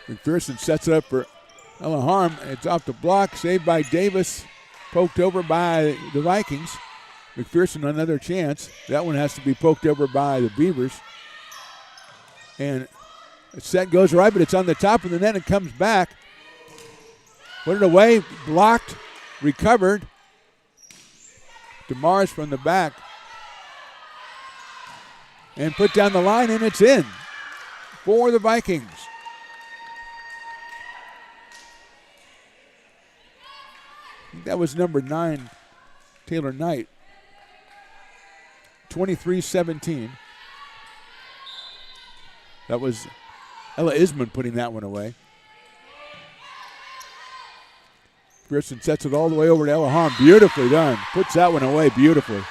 McPherson sets it up for Ella Harm. It's off the block, saved by Davis, poked over by the Vikings. McPherson another chance. That one has to be poked over by the Beavers. And the set goes right, but it's on the top of the net and comes back. Put it away, blocked, recovered. DeMars from the back. And put down the line, and it's in for the Vikings. That was number 9, Taylor Knight. 23-17. That was Ella Isman putting that one away. Pearson sets it all the way over to Ella Hahn. Beautifully done. Puts that one away beautifully.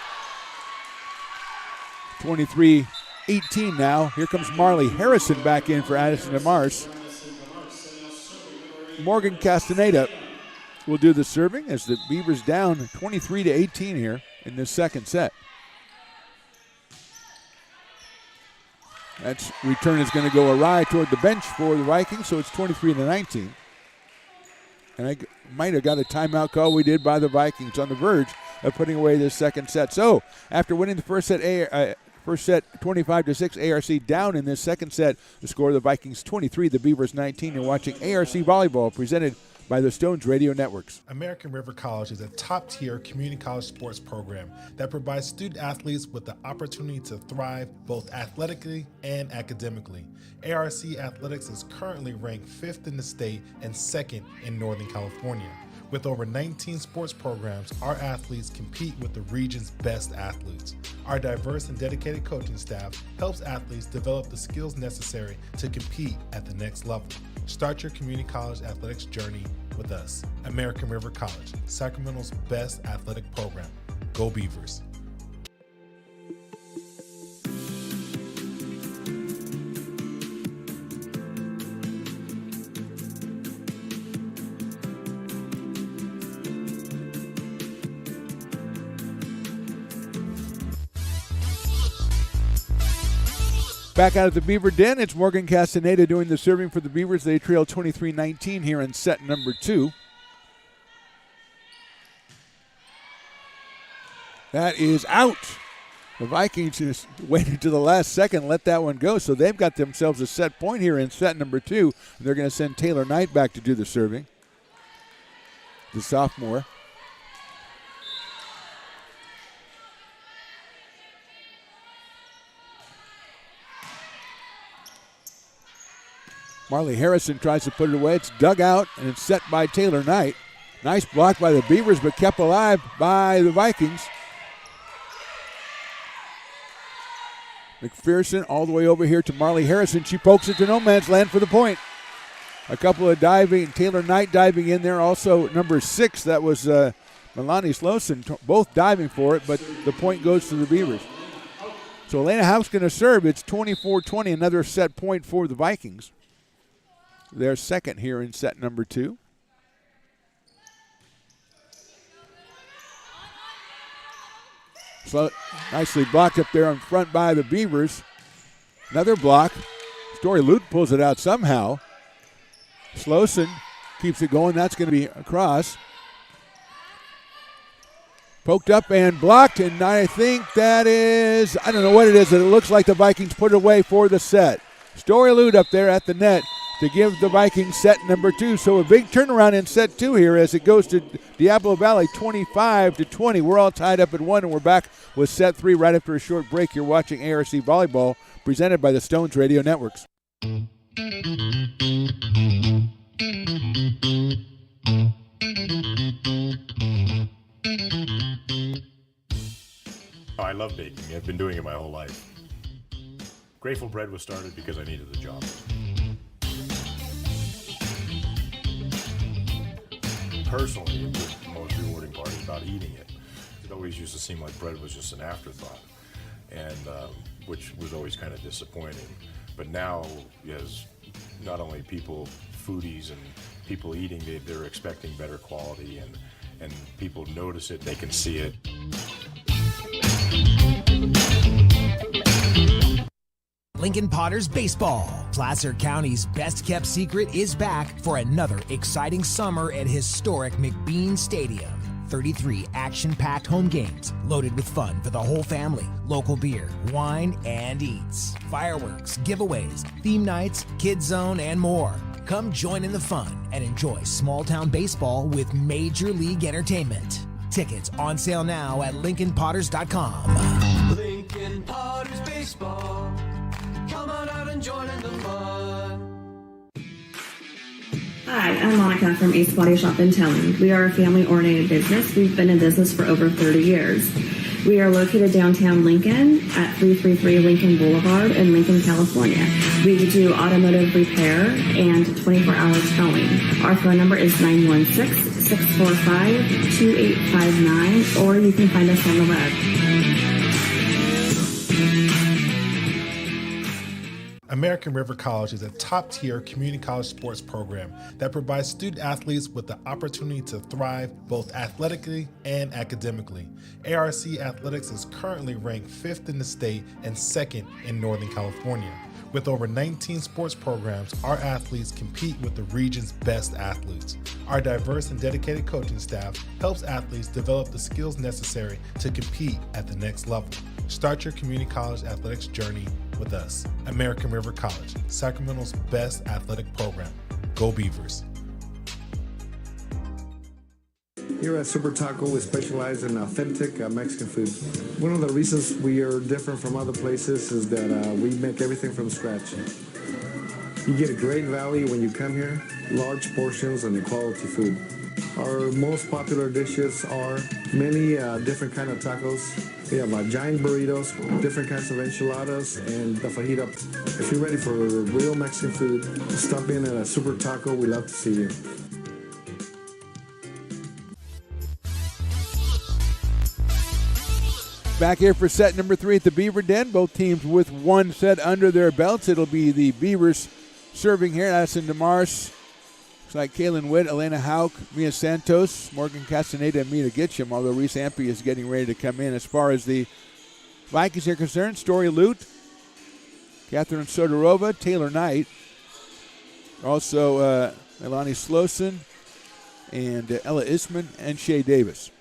23-18 now. Here comes Marley Harrison back in for Addison DeMars. Morgan Castaneda will do the serving as the Beavers down 23-18 here in this second set. That return is going to go awry toward the bench for the Vikings, so it's 23-19. And I might have got a timeout call we did by the Vikings on the verge of putting away this second set. So after winning the first set 25-6, ARC down in this second set. The score of the Vikings 23, the Beavers 19. You're watching ARC Volleyball presented by the Stones Radio Networks. American River College is a top-tier community college sports program that provides student athletes with the opportunity to thrive both athletically and academically. ARC Athletics is currently ranked 5th in the state and 2nd in Northern California. With over 19 sports programs, our athletes compete with the region's best athletes. Our diverse and dedicated coaching staff helps athletes develop the skills necessary to compete at the next level. Start your community college athletics journey with us. American River College, Sacramento's best athletic program. Go Beavers. Back out at the Beaver Den, it's Morgan Castaneda doing the serving for the Beavers. They trail 23-19 here in set number 2. That is out. The Vikings just waited to the last second, let that one go. So they've got themselves a set point here in set number 2. They're going to send Taylor Knight back to do the serving, the sophomore. Marley Harrison tries to put it away. It's dug out, and it's set by Taylor Knight. Nice block by the Beavers, but kept alive by the Vikings. McPherson all the way over here to Marley Harrison. She pokes it to no man's land for the point. A couple of diving, Taylor Knight diving in there. Also number 6, that was Melanie Slowson, both diving for it, but the point goes to the Beavers. So Elena House going to serve. It's 24-20, another set point for the Vikings. They're second here in set number 2. So nicely blocked up there in front by the Beavers. Another block. Story Lute pulls it out somehow. Slowson keeps it going. That's going to be across. Poked up and blocked, and I think that is, I don't know what it is, but it looks like the Vikings put it away for the set. Story Lute up there at the net to give the Vikings set number 2. So a big turnaround in set 2 here as it goes to Diablo Valley 25-20. We're all tied up at 1, and we're back with set 3 right after a short break. You're watching ARC Volleyball presented by the Stones Radio Networks. Oh, I love baking. I've been doing it my whole life. Grateful Bread was started because I needed the job. Personally, the most rewarding part is about eating it. It always used to seem like bread was just an afterthought, and which was always kind of disappointing. But now, as not only people, foodies and people eating, they're expecting better quality, and people notice it, they can see it. Lincoln Potters Baseball. Placer County's best-kept secret is back for another exciting summer at historic McBean Stadium. 33 action-packed home games loaded with fun for the whole family, local beer, wine, and eats, fireworks, giveaways, theme nights, kids zone, and more. Come join in the fun and enjoy small-town baseball with Major League Entertainment. Tickets on sale now at LincolnPotters.com. Lincoln Potters Baseball. Come on out and join in the fun. Hi, I'm Monica from Ace Body Shop in Telling. We are a family-oriented business. We've been in business for over 30 years. We are located downtown Lincoln at 333 Lincoln Boulevard in Lincoln, California. We do automotive repair and 24-hour towing. Our phone number is 916-645-2859, or you can find us on the web. American River College is a top-tier community college sports program that provides student athletes with the opportunity to thrive both athletically and academically. ARC Athletics is currently ranked 5th in the state and 2nd in Northern California. With over 19 sports programs, our athletes compete with the region's best athletes. Our diverse and dedicated coaching staff helps athletes develop the skills necessary to compete at the next level. Start your community college athletics journey with us. American River College, Sacramento's best athletic program. Go Beavers. Here at Super Taco, we specialize in authentic Mexican food. One of the reasons we are different from other places is that we make everything from scratch. You get a great value when you come here, large portions and quality food. Our most popular dishes are many different kind of tacos. We have giant burritos, different kinds of enchiladas, and the fajita. If you're ready for real Mexican food, stop in at a Super Taco. We'd love to see you. Back here for set number 3 at the Beaver Den. Both teams with one set under their belts. It'll be the Beavers serving here. Addison DeMars. Looks like Kaylin Witt, Elena Hauk, Mia Santos, Morgan Castaneda, and Mina Gitcham, although Reese Ampey is getting ready to come in. As far as the Vikings are concerned, Story Lute, Catherine Sodorova, Taylor Knight, also Elani Slosin, and Ella Isman, and Shea Davis.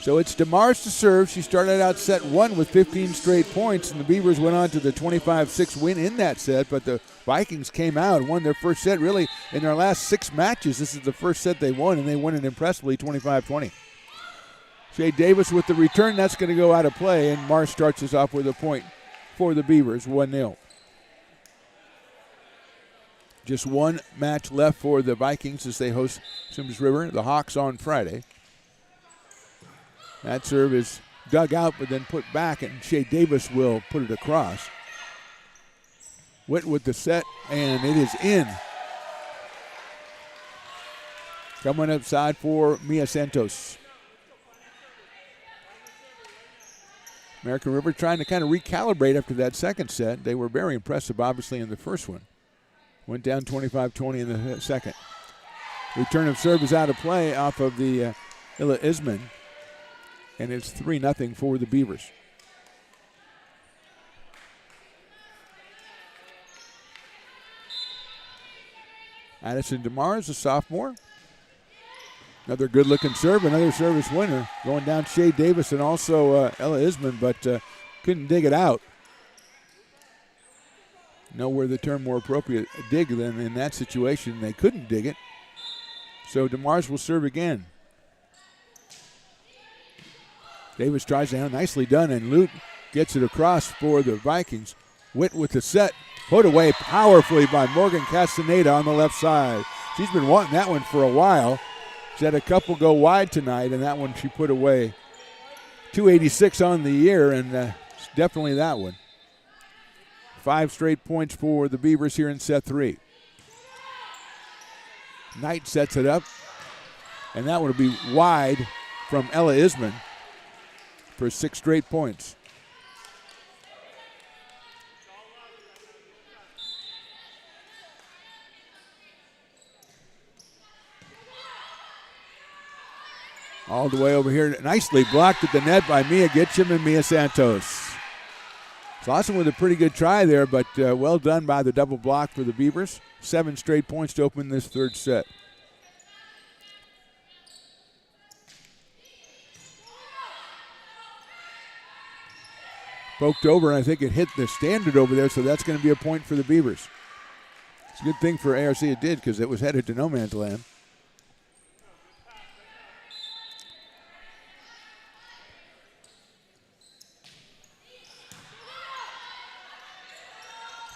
So it's DeMars to serve. She started out set 1 with 15 straight points, and the Beavers went on to the 25-6 win in that set, but the Vikings came out and won their first set really in their last 6 matches. This is the first set they won, and they won it impressively 25-20. Shea Davis with the return. That's going to go out of play, and Mars starts us off with a point for the Beavers, 1-0. Just one match left for the Vikings as they host Sims River, the Hawks, on Friday. That serve is dug out but then put back, and Shea Davis will put it across. Witt with the set, and it is in. Coming upside for Mia Santos. American River trying to kind of recalibrate after that second set. They were very impressive, obviously, in the first one. Went down 25-20 in the second. Return of serve is out of play off of the Illa Isman. And it's 3-0 for the Beavers. Addison DeMars, a sophomore. Another good-looking serve, another service winner. Going down Shea Davis and also Ella Isman, but couldn't dig it out. Nowhere the term more appropriate, dig, than in that situation. They couldn't dig it. So DeMars will serve again. Davis tries down, nicely done, and Lute gets it across for the Vikings. Witt with the set, put away powerfully by Morgan Castaneda on the left side. She's been wanting that one for a while. She had a couple go wide tonight, and that one she put away. 286 on the year, and it's definitely that one. 5 straight points for the Beavers here in set 3. Knight sets it up, and that one will be wide from Ella Isman for 6 straight points. All the way over here, nicely blocked at the net by Mia Gitcham and Mia Santos. Slauson with a pretty good try there, but well done by the double block for the Beavers. 7 straight points to open this third set. Poked over, and I think it hit the standard over there, so that's going to be a point for the Beavers. It's a good thing for ARC it did, because it was headed to no man's land.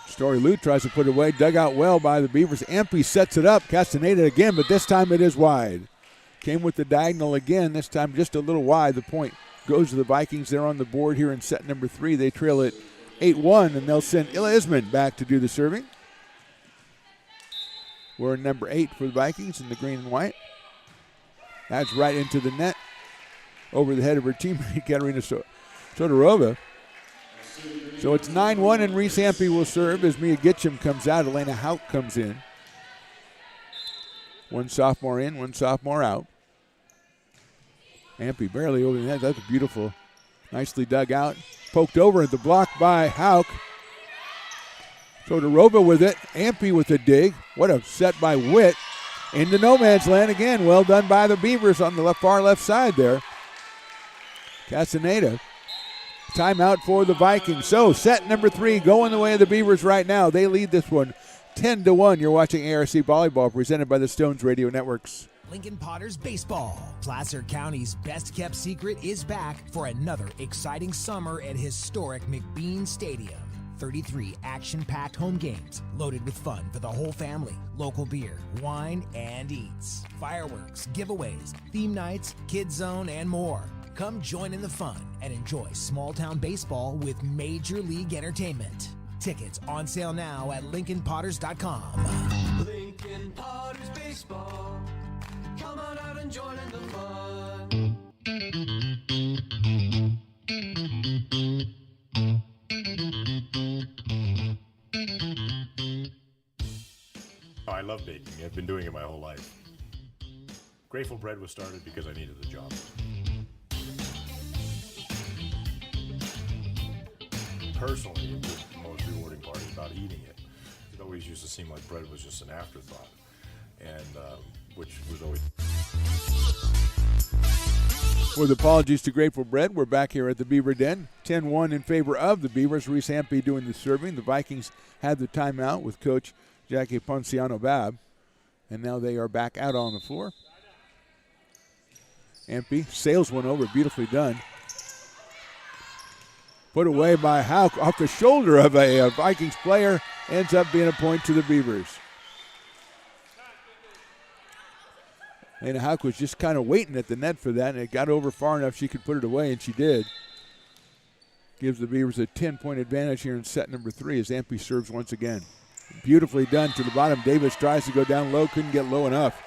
Story Lute tries to put it away, dug out well by the Beavers. Ampey sets it up, Castaneda again, but this time it is wide. Came with the diagonal again, this time just a little wide. The point goes to the Vikings. They're on the board here in set number 3. They trail it 8-1, and they'll send Illa Isman back to do the serving. We're number 8 for the Vikings in the green and white. That's right into the net over the head of her teammate, Katerina Todorova. So it's 9-1, and Reese Hampy will serve as Mia Gitcham comes out. Elena Hauk comes in. One sophomore in, one sophomore out. Hampy barely over the net. That's beautiful. Nicely dug out. Poked over at the block by Hauk. Todorova with it. Hampy with a dig. What a set by Witt. Into no man's land again. Well done by the Beavers on the far left side there. Castaneda. Timeout for the Vikings. So set number 3 going the way of the Beavers right now. They lead this one 10-1. You're watching ARC Volleyball presented by the Stones Radio Networks. Lincoln Potters Baseball. Placer County's best-kept secret is back for another exciting summer at historic McBean Stadium. 33 action-packed home games loaded with fun for the whole family. Local beer, wine, and eats. Fireworks, giveaways, theme nights, kids zone, and more. Come join in the fun and enjoy small-town baseball with Major League Entertainment. Tickets on sale now at LincolnPotters.com. Lincoln Potters Baseball. Come on out and join in the fun. Oh, I love baking. I've been doing it my whole life. Grateful Bread was started because I needed the job. Personally, the most rewarding part is about eating it. It always used to seem like bread was just an afterthought, and which was always. With apologies to Grateful Bread, we're back here at the Beaver Den. 10-1 in favor of the Beavers. Reese Hampy doing the serving. The Vikings had the timeout with Coach Jackie Ponciano-Babb, and now they are back out on the floor. Hampy sails one over, beautifully done. Put away by Hauk off the shoulder of a Vikings player. Ends up being a point to the Beavers. And Hauk was just kind of waiting at the net for that, and it got over far enough she could put it away, and she did. Gives the Beavers a 10-point advantage here in set number 3 as Hampy serves once again. Beautifully done to the bottom. Davis tries to go down low, couldn't get low enough.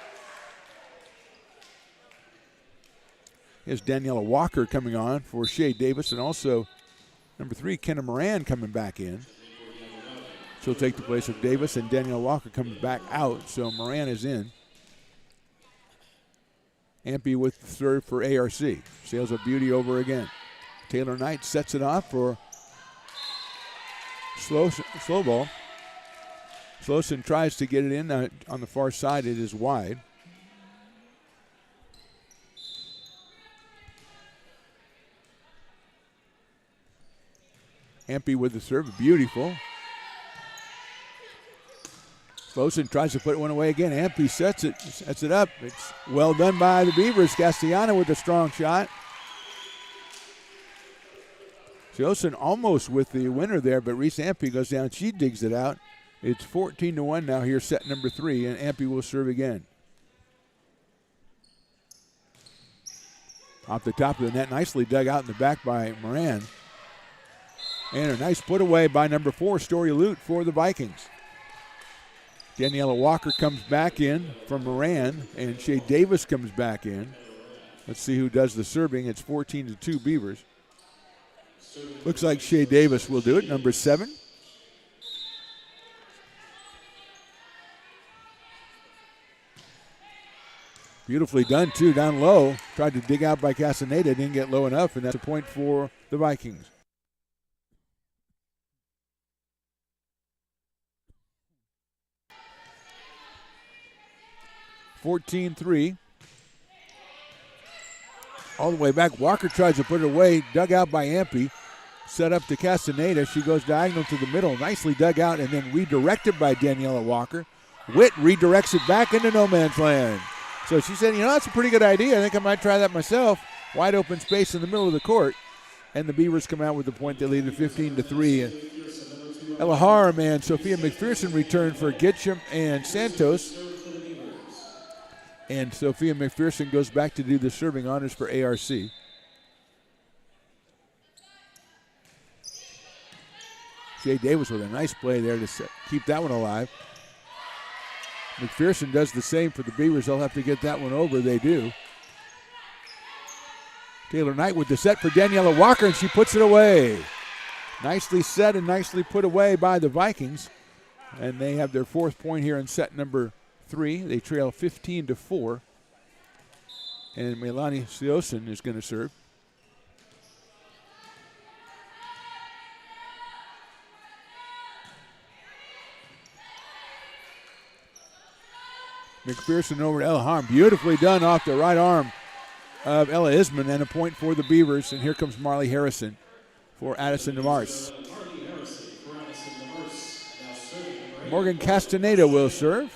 Here's Daniela Walker coming on for Shea Davis, and also number 3, Kenna Moran coming back in. She'll take the place of Davis, and Danielle Walker comes back out, so Moran is in. Hampy with the serve for ARC. Sails a beauty over again. Taylor Knight sets it off for slow ball. Slowson tries to get it in on the far side. It is wide. Hampy with the serve, beautiful. Slowson tries to put one away again. Hampy sets it up. It's well done by the Beavers. Castellano with a strong shot. Slowson almost with the winner there, but Reese Hampy goes down. She digs it out. It's 14-1 now here, set number 3, and Hampy will serve again. Off the top of the net, nicely dug out in the back by Moran. And a nice put away by number 4, Story Lute for the Vikings. Daniela Walker comes back in from Moran, and Shea Davis comes back in. Let's see who does the serving. It's 14-2 Beavers. Looks like Shea Davis will do it, number 7. Beautifully done, too, down low. Tried to dig out by Castaneda, didn't get low enough, and that's a point for the Vikings. (14-3). All the way back. Walker tries to put it away. Dug out by Hampy. Set up to Castaneda. She goes diagonal to the middle. Nicely dug out and then redirected by Daniela Walker. Witt redirects it back into no man's land. So she said, that's a pretty good idea. I think I might try that myself. Wide open space in the middle of the court. And the Beavers come out with the point. They lead it 15-3. And Ella Harm and Sophia McPherson return for Gitcham and Santos. And Sophia McPherson goes back to do the serving honors for ARC. Shea Davis with a nice play there to keep that one alive. McPherson does the same for the Beavers. They'll have to get that one over. They do. Taylor Knight with the set for Daniela Walker, and she puts it away. Nicely set and nicely put away by the Vikings. And they have their 4th point here in set number 3. They trail 15-4. And Melanie Siosin is going to serve. McPherson over to Ella Harm. Beautifully done off the right arm of Ella Isman, and a point for the Beavers. And here comes Marley Harrison for Addison DeMars. Morgan Castaneda will serve.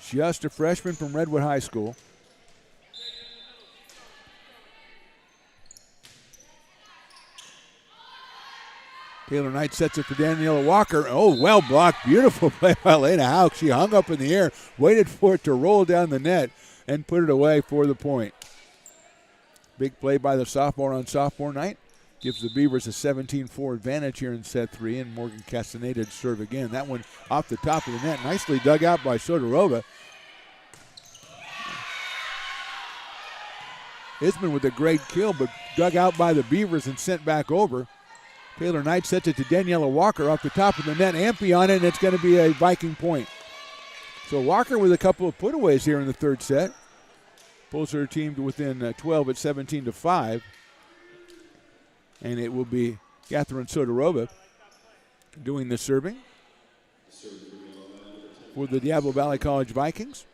Just a freshman from Redwood High School. Taylor Knight sets it for Daniela Walker. Oh, well blocked. Beautiful play by Lena Hauk. She hung up in the air, waited for it to roll down the net, and put it away for the point. Big play by the sophomore on sophomore night. Gives the Beavers a 17-4 advantage here in set 3, and Morgan Castaneda to serve again. That one off the top of the net. Nicely dug out by Sodorova. Isman with a great kill, but dug out by the Beavers and sent back over. Taylor Knight sets it to Daniela Walker off the top of the net. Ampey on it, and it's going to be a Viking point. So Walker with a couple of putaways here in the 3rd set. Pulls her team to within 12 at 17-5. And it will be Catherine Sodorova doing the serving for the Diablo Valley College Vikings.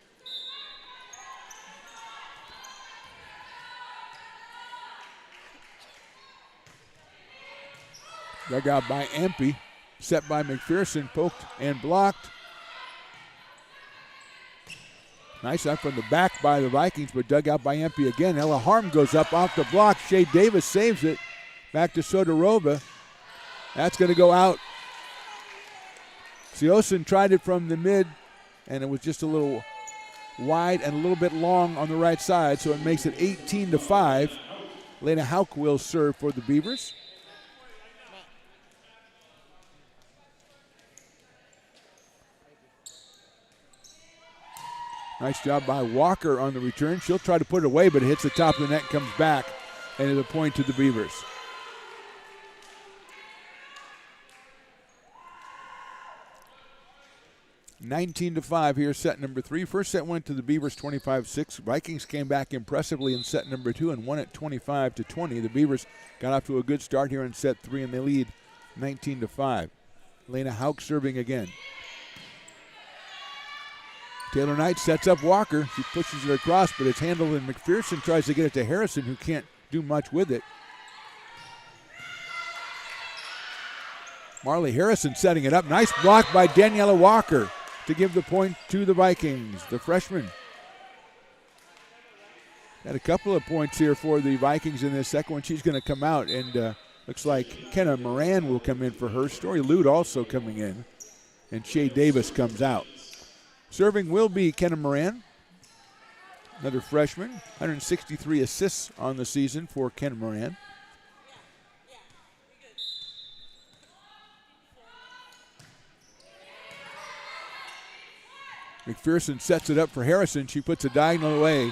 Dug out by Ampey, set by McPherson, poked and blocked. Nice up from the back by the Vikings, but dug out by Ampey again. Ella Harm goes up off the block. Shea Davis saves it. Back to Sodorova. That's going to go out. Siosin tried it from the mid, and it was just a little wide and a little bit long on the right side, so it makes it 18-5. Lena Hauk will serve for the Beavers. Nice job by Walker on the return. She'll try to put it away, but it hits the top of the net, comes back, and is a point to the Beavers. (19-5) here, set number 3. First set went to the Beavers 25-6. Vikings came back impressively in set number 2 and won it 25-20. The Beavers got off to a good start here in set 3, and they lead 19-5. Lena Hauk serving again. Taylor Knight sets up Walker. She pushes it across, but it's handled, and McPherson tries to get it to Harrison, who can't do much with it. Marley Harrison setting it up. Nice block by Daniela Walker to give the point to the Vikings, the freshman. Got a couple of points here for the Vikings in this second one. She's going to come out, and looks like Kenna Moran will come in for her. Story Lude also coming in, and Shea Davis comes out. Serving will be Kenna Moran, another freshman. 163 assists on the season for Kenna Moran. McPherson sets it up for Harrison. She puts a diagonal away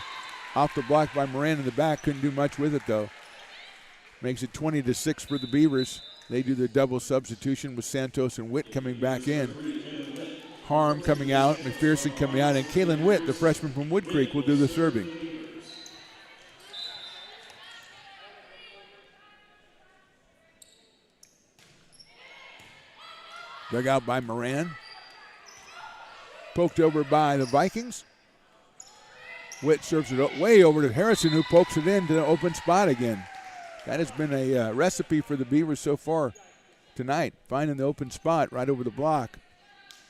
off the block by Moran in the back. Couldn't do much with it, though. Makes it 20-6 for the Beavers. They do the double substitution with Santos and Witt coming back in. Harm coming out, McPherson coming out, and Kaylin Witt, the freshman from Wood Creek, will do the serving. Dug out by Moran. Poked over by the Vikings. Witt serves it way over to Harrison, who pokes it into the open spot again. That has been a recipe for the Beavers so far tonight, finding the open spot right over the block.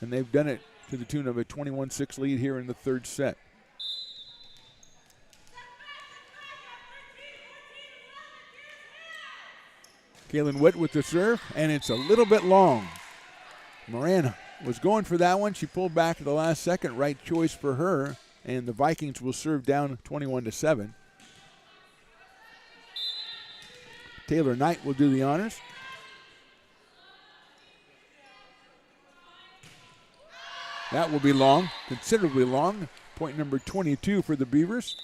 And they've done it to the tune of a 21-6 lead here in the 3rd set. Kaylin Witt with the serve, and it's a little bit long. Moran was going for that one. She pulled back at the last second. Right choice for her, and the Vikings will serve down 21-7. Taylor Knight will do the honors. That will be long, considerably long. Point number 22 for the Beavers.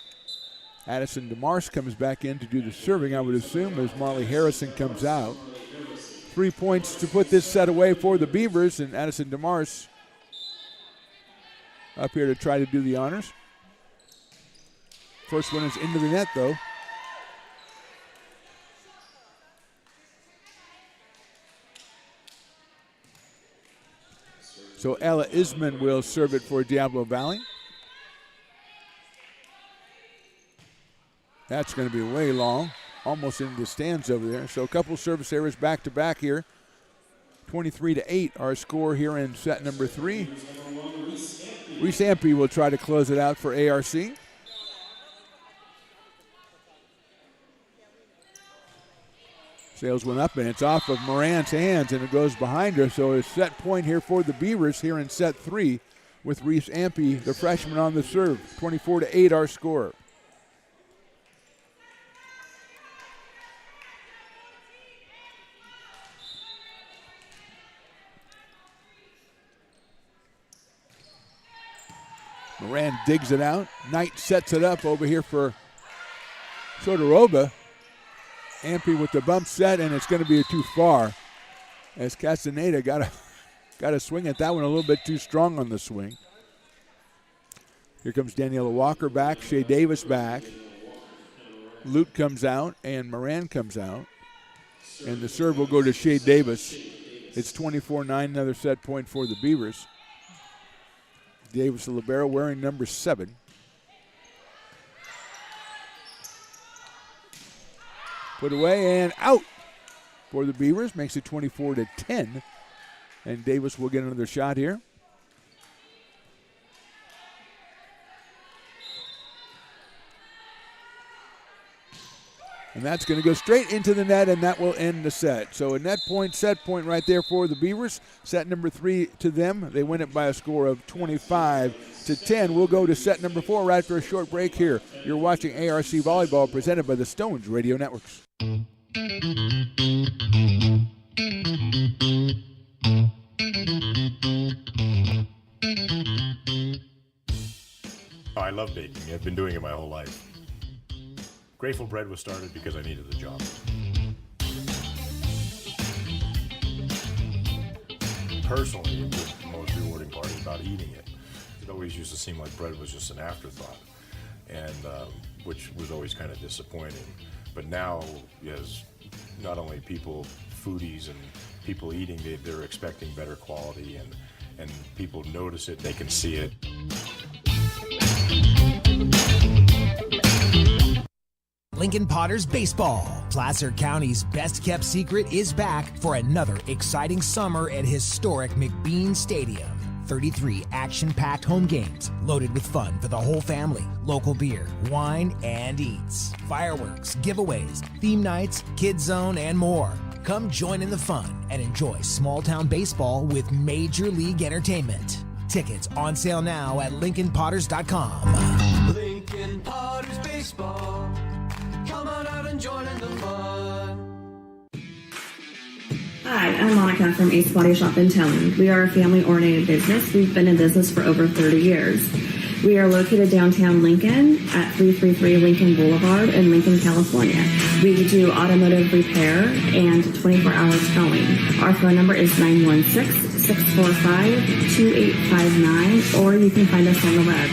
Addison DeMarce comes back in to do the serving, I would assume, as Marley Harrison comes out. 3 points to put this set away for the Beavers, and Addison DeMarce up here to try to do the honors. First one is into the net, though. So Ella Isman will serve it for Diablo Valley. That's going to be way long, almost into the stands over there. So a couple service errors back to back here. 23-8 our score here in set number 3. Reese Ampey will try to close it out for ARC. Sails went up, and it's off of Moran's hands, and it goes behind her. So a set point here for the Beavers here in set 3 with Reese Ampey, the freshman, on the serve. 24-8 our score. Moran digs it out. Knight sets it up over here for Sotoroba. Ampey with the bump set, and it's going to be too far as Castaneda got a swing at that one, a little bit too strong on the swing. Here comes Daniela Walker back, Shea Davis back. Lute comes out, and Moran comes out. And the serve will go to Shea Davis. It's 24-9, another set point for the Beavers. Davis, the libero, wearing number 7. Put away and out for the Beavers. Makes it 24-10. And Davis will get another shot here. And that's going to go straight into the net, and that will end the set. So a net point, set point right there for the Beavers. Set number 3 to them. They win it by a score of 25-10. We'll go to set number 4 right after a short break here. You're watching ARC Volleyball presented by the Stones Radio Networks. I love baking. I've been doing it my whole life. Grateful Bread was started because I needed the job. Personally, the most rewarding part is about eating it. It always used to seem like bread was just an afterthought, and which was always kind of disappointing. But now, as not only people, foodies and people eating, they're expecting better quality, and people notice it, they can see it. Lincoln Potters Baseball. Placer County's best-kept secret is back for another exciting summer at historic McBean Stadium. 33 action-packed home games loaded with fun for the whole family, local beer, wine, and eats, fireworks, giveaways, theme nights, kids zone, and more. Come join in the fun and enjoy small-town baseball with Major League Entertainment. Tickets on sale now at LincolnPotters.com. Lincoln Potters Baseball. Come on out and join in the fun. Hi, I'm Monica from Ace Body Shop in Telling. We are a family-oriented business. We've been in business for over 30 years. We are located downtown Lincoln at 333 Lincoln Boulevard in Lincoln, California. We do automotive repair and 24-hour towing. Our phone number is 916-645-2859, or you can find us on the web.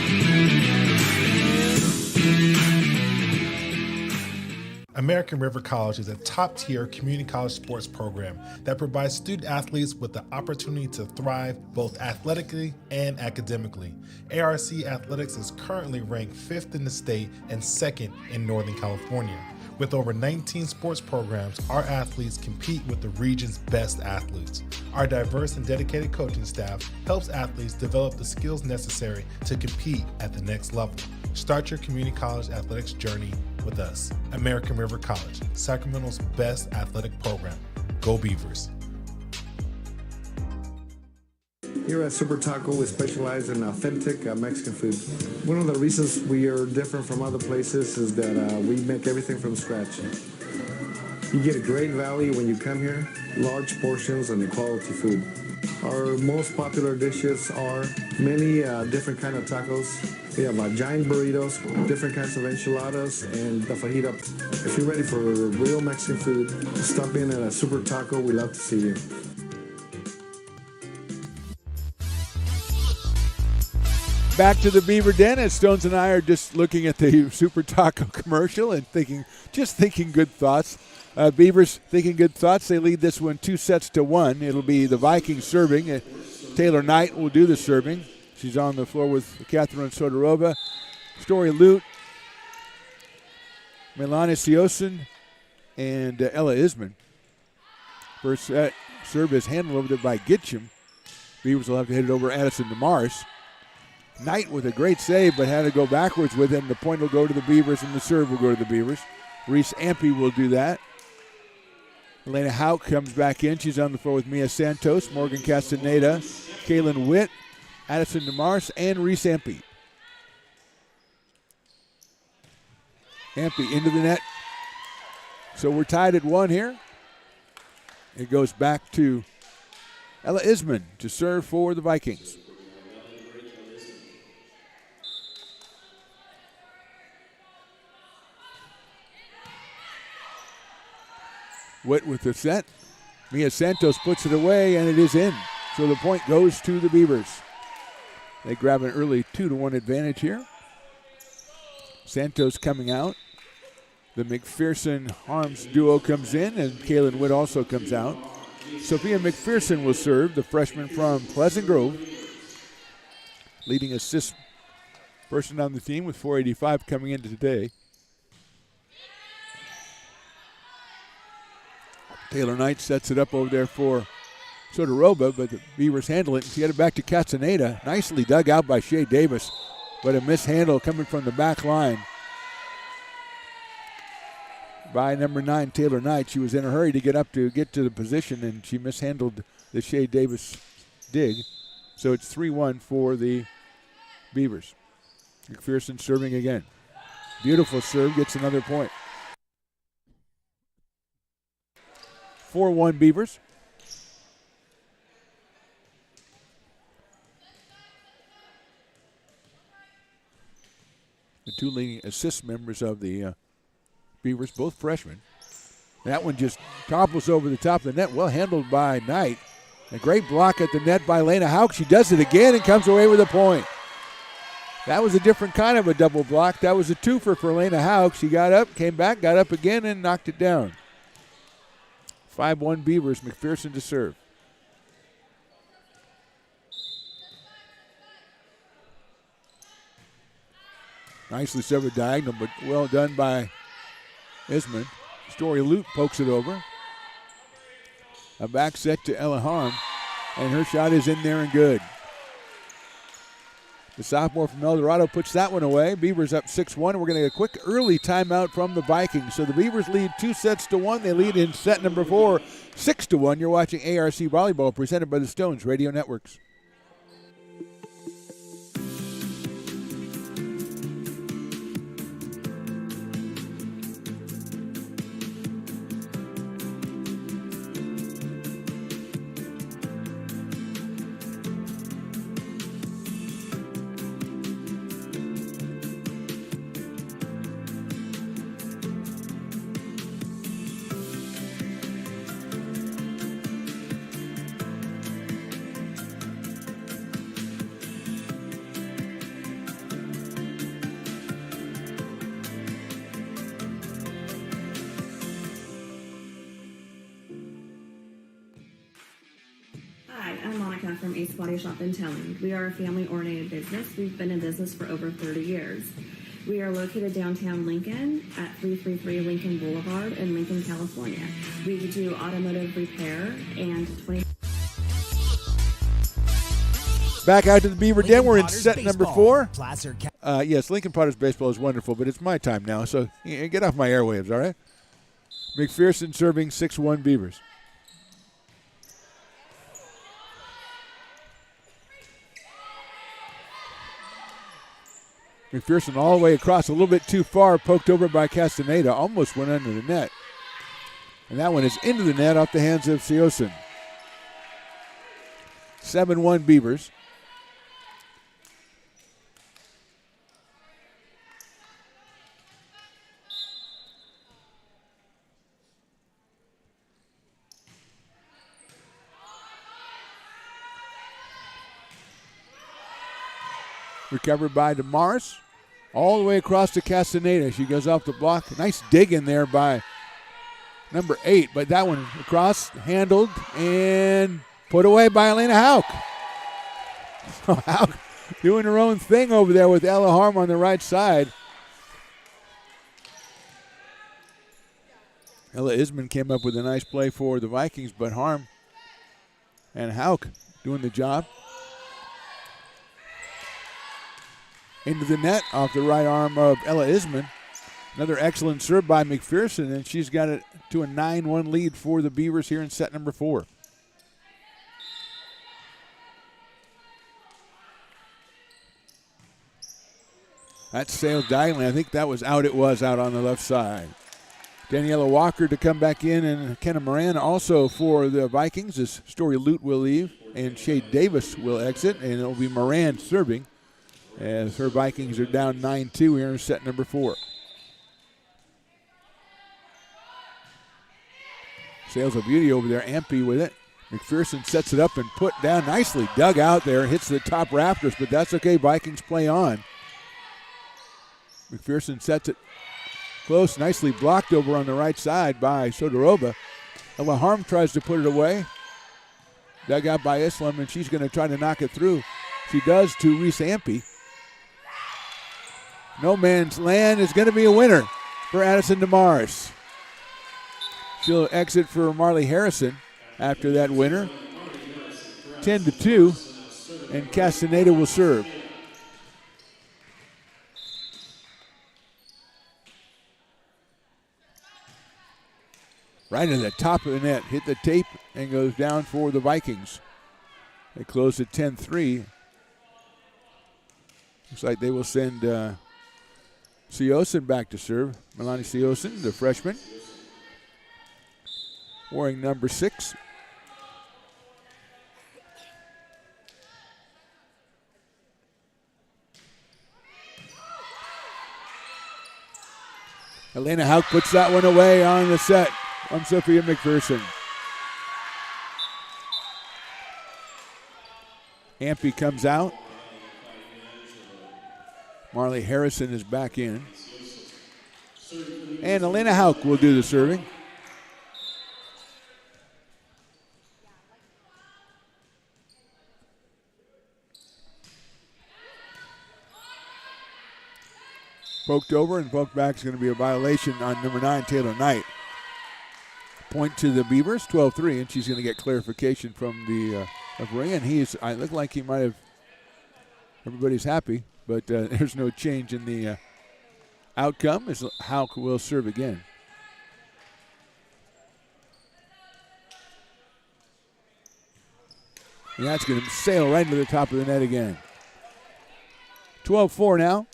American River College is a top-tier community college sports program that provides student athletes with the opportunity to thrive both athletically and academically. ARC Athletics is currently ranked 5th in the state and 2nd in Northern California. With over 19 sports programs, our athletes compete with the region's best athletes. Our diverse and dedicated coaching staff helps athletes develop the skills necessary to compete at the next level. Start your community college athletics journey with us. American River College, Sacramento's best athletic program. Go Beavers. Here at Super Taco, we specialize in authentic Mexican food. One of the reasons we are different from other places is that we make everything from scratch. You get a great value when you come here, large portions and quality food. Our most popular dishes are many different kind of tacos. We have giant burritos, different kinds of enchiladas, and the fajita. If you're ready for real Mexican food, stop in at a Super Taco. We'd love to see you. Back to the Beaver Den as Stones and I are just looking at the Super Taco commercial and thinking good thoughts. Beavers thinking good thoughts. They lead this one 2-1. It'll be the Vikings serving. Taylor Knight will do the serving. She's on the floor with Catherine Sodorova, Story Lute, Milana Siosin, and Ella Isman. First set serve is handled over there by Gitcham. Beavers will have to hit it over Addison DeMars. Knight with a great save, but had to go backwards with it, and the point will go to the Beavers, and the serve will go to the Beavers. Reese Ampey will do that. Elena Hauk comes back in. She's on the floor with Mia Santos, Morgan Castaneda, Kaylin Witt, Addison DeMars, and Reese Ampey. Ampey into the net. So we're tied at 1 here. It goes back to Ella Isman to serve for the Vikings. Witt with the set. Mia Santos puts it away, and it is in. So the point goes to the Beavers. They grab an early 2-1 advantage here. Santos coming out. The McPherson-Harms duo comes in, and Kaylin Witt also comes out. Sophia McPherson will serve, the freshman from Pleasant Grove. Leading assist person on the team with 485 coming into today. Taylor Knight sets it up over there for Sodorova, but the Beavers handle it. She had it back to Castaneda. Nicely dug out by Shea Davis, but a mishandle coming from the back line by number 9, Taylor Knight. She was in a hurry to get to the position, and she mishandled the Shea Davis dig. So it's 3-1 for the Beavers. McPherson serving again. Beautiful serve, gets another point. 4-1 Beavers. The two leading assist members of the Beavers, both freshmen. That one just topples over the top of the net. Well handled by Knight. A great block at the net by Lena Hauk. She does it again and comes away with a point. That was a different kind of a double block. That was a twofer for Lena Hauk. She got up, came back, got up again, and knocked it down. 5-1 Beavers, McPherson to serve. Nicely served diagonal, but well done by Isman. Story Lute pokes it over. A back set to Ella Harm, and her shot is in there and good. The sophomore from El Dorado puts that one away. Beavers up 6-1. We're going to get a quick early timeout from the Vikings. So the Beavers lead 2-1. They lead in set number 4, 6-1. You're watching ARC Volleyball presented by the Stones Radio Networks. From Ace Body Shop in Telling. We are a family-oriented business. We've been in business for over 30 years. We are located downtown Lincoln at 333 Lincoln Boulevard in Lincoln, California. We do automotive repair and 20. Back out to the Beaver Den. We're in set Potters number Baseball. 4. Yes, Lincoln Potters baseball is wonderful, but it's my time now, so get off my airwaves, all right? McPherson serving 6-1 Beavers. McPherson all the way across, a little bit too far, poked over by Castaneda, almost went under the net. And that one is into the net off the hands of Siosin. 7-1 Beavers. Recovered by DeMaris. All the way across to Castaneda. She goes off the block. Nice dig in there by number 8, but that one across, handled, and put away by Elena Hauk. So Hauk doing her own thing over there with Ella Harm on the right side. Ella Isman came up with a nice play for the Vikings, but Harm and Hauk doing the job. Into the net off the right arm of Ella Isman. Another excellent serve by McPherson, and she's got it to a 9-1 lead for the Beavers here in set number 4. That's Sales diagonally. I think that was out. It was out on the left side. Daniela Walker to come back in, and Kenna Moran also for the Vikings as Story Lute will leave, and Shade Davis will exit, and it'll be Moran serving as her Vikings are down 9-2 here in set number 4. Sales of beauty over there, Ampey with it. McPherson sets it up and put down nicely. Dug out there, hits the top rafters, but that's okay. Vikings play on. McPherson sets it close, nicely blocked over on the right side by Sodorova. Ella Harm tries to put it away. Dug out by Islam, and she's going to try to knock it through. She does to Reese Ampey. No man's land is going to be a winner for Addison DeMaris. She'll exit for Marley Harrison after that winner. 10-2, and Castaneda will serve. Right at the top of the net, hit the tape and goes down for the Vikings. They close at 10-3. Looks like they will send Siosin back to serve. Melanie Siosin, the freshman, wearing number 6. Elena Hauk puts that one away on the set from Sophia McPherson. Ampey comes out. Marley Harrison is back in. And Elena Hauk will do the serving. Poked over and poked back is going to be a violation on number 9, Taylor Knight. Point to the Beavers, 12-3, and she's going to get clarification from the referee. And I look like he might have, everybody's happy, but there's no change in the outcome as Hauk will serve again. And that's going to sail right into the top of the net again. 12-4 now.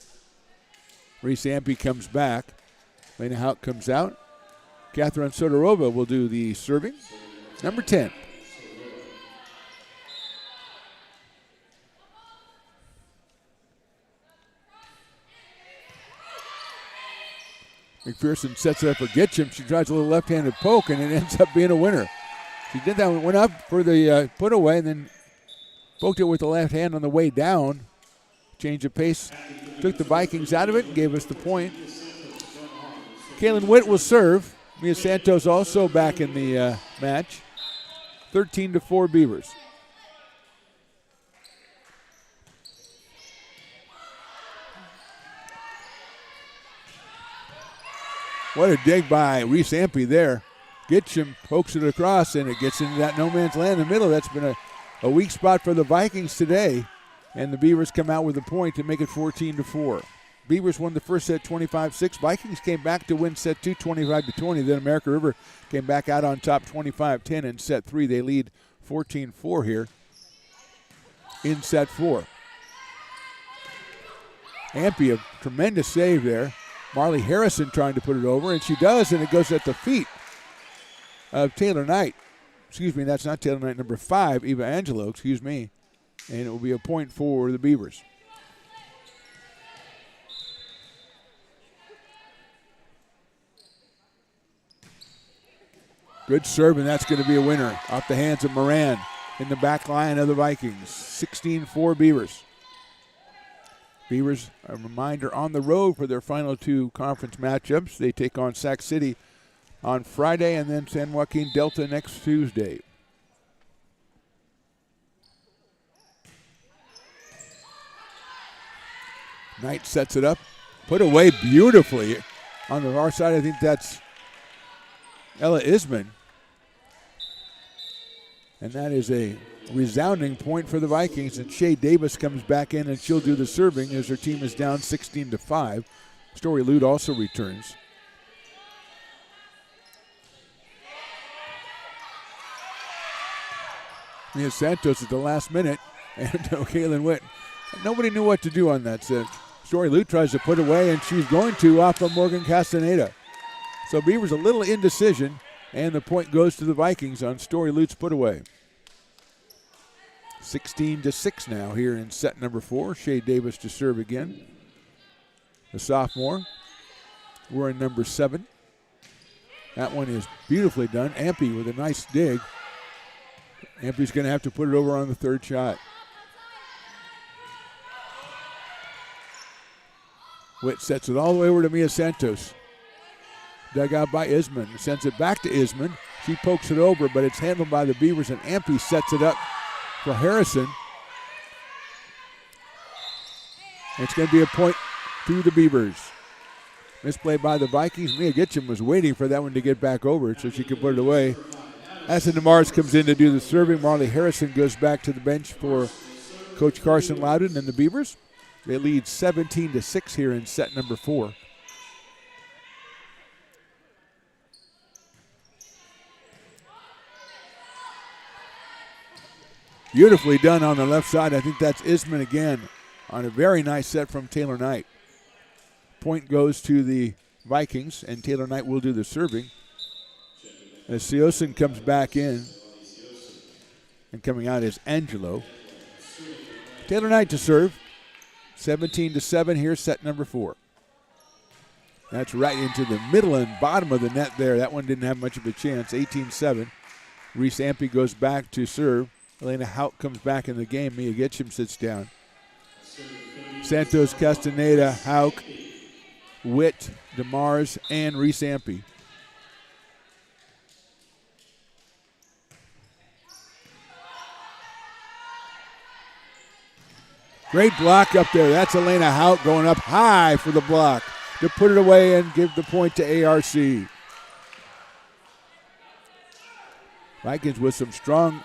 Reese Ampey comes back. Lena Hauk comes out. Catherine Sodorova will do the serving. Number 10. McPherson sets it up for Gitcham. She tries a little left-handed poke, and it ends up being a winner. She did that one, went up for the put away, and then poked it with the left hand on the way down. Change of pace, took the Vikings out of it and gave us the point. Kaylin Witt will serve. Mia Santos also back in the match. 13-4 Beavers. What a dig by Reese Ampey there. Gitcham pokes it across, and it gets into that no man's land in the middle. That's been a weak spot for the Vikings today. And the Beavers come out with a point to make it 14-4. Beavers won the first set 25-6. Vikings came back to win set 2 25-20. Then American River came back out on top 25-10 in set 3. They lead 14-4 here in set 4. Ampey, a tremendous save there. Marley Harrison trying to put it over, and she does, and it goes at the feet of Taylor Knight. excuse me, that's not Taylor Knight, number 5, Eva Angelo, excuse me. And it will be a point for the Beavers. Good serve, and that's going to be a winner off the hands of Moran in the back line of the Vikings. 16-4 Beavers. Beavers, a reminder, on the road for their final 2 conference matchups. They take on Sac City on Friday and then San Joaquin Delta next Tuesday. Knight sets it up, put away beautifully. On the far side, I think that's Ella Isman. And that is a resounding point for the Vikings. And Shea Davis comes back in, and she'll do the serving as her team is down 16-5. Story Lute also returns. Mia Santos at the last minute, and Kaylin Witt. Nobody knew what to do on that set. Story Lute tries to put away, and she's going to off of Morgan Castaneda. So Beavers a little indecision, and the point goes to the Vikings on Story Lute's put away. 16-6 now here in set number 4. Shea Davis to serve again. The sophomore. We're in number 7. That one is beautifully done. Ampey with a nice dig. Ampey's going to have to put it over on the 3rd shot. Witt sets it all the way over to Mia Santos. Dug out by Isman. Sends it back to Isman. She pokes it over, but it's handled by the Beavers, and Ampey sets it up for Harrison. And it's going to be a point to the Beavers. Misplay by the Vikings. Mia Gitcham was waiting for that one to get back over so she could put it away. Aston DeMars comes in to do the serving. Marley Harrison goes back to the bench for Coach Carson Loudon and the Beavers. They lead 17-6 here in set number 4. Beautifully done on the left side. I think that's Isman again on a very nice set from Taylor Knight. Point goes to the Vikings, and Taylor Knight will do the serving. As Siosin comes back in, and coming out is Angelo. Taylor Knight to serve. 17-7 here, set number 4. That's right into the middle and bottom of the net there. That one didn't have much of a chance. 18-7. Reese Ampey goes back to serve. Elena Hauk comes back in the game. Mia Gitcham sits down. Santos, Castaneda, Hauk, Witt, DeMars, and Reese Ampey. Great block up there. That's Elena Hauk going up high for the block to put it away and give the point to ARC. Vikings with some strong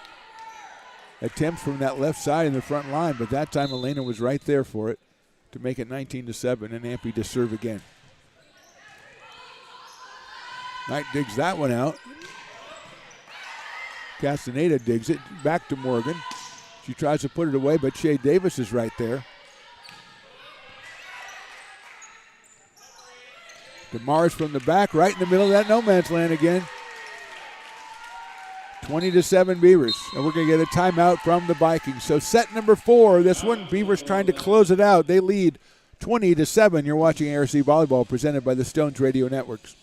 attempts from that left side in the front line, but that time Elena was right there for it to make it 19-7, and Ampey to serve again. Knight digs that one out. Castaneda digs it back to Morgan. She tries to put it away, but Shea Davis is right there. DeMars from the back, right in the middle of that no man's land again. 20-7 Beavers, and we're going to get a timeout from the Vikings. So set number 4, this one, Beavers trying to close it out. They lead 20-7. You're watching ARC Volleyball presented by the Stones Radio Networks.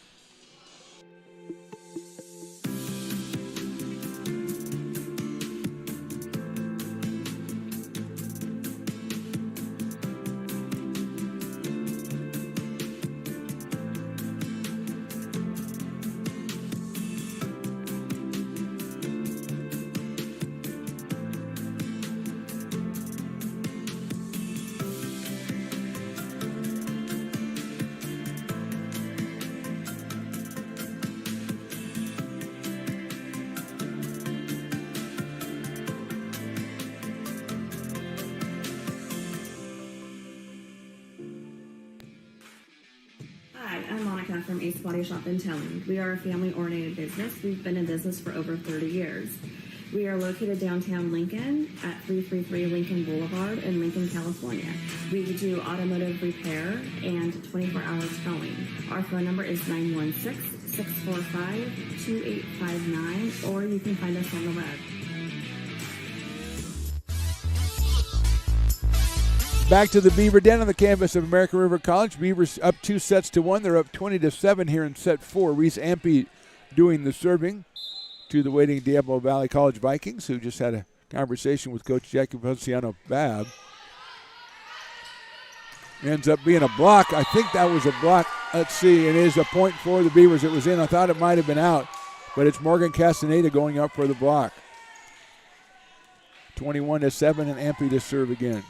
From Ace Body Shop in Telling. We are a family-oriented business. We've been in business for over 30 years. We are located downtown Lincoln at 333 Lincoln Boulevard in Lincoln, California. We do automotive repair and 24-hour towing. Our phone number is 916 645-2859, or you can find us on the web. Back to the Beaver Den on the campus of American River College. Beavers up 2-1. They're up 20-7 here in set 4. Reese Ampey doing the serving to the waiting Diablo Valley College Vikings, who just had a conversation with Coach Jackie Ponciano Babb. Ends up being a block. I think that was a block. Let's see. It is a point for the Beavers. It was in. I thought it might have been out, but it's Morgan Castaneda going up for the block. 21-7, and Ampey to serve again.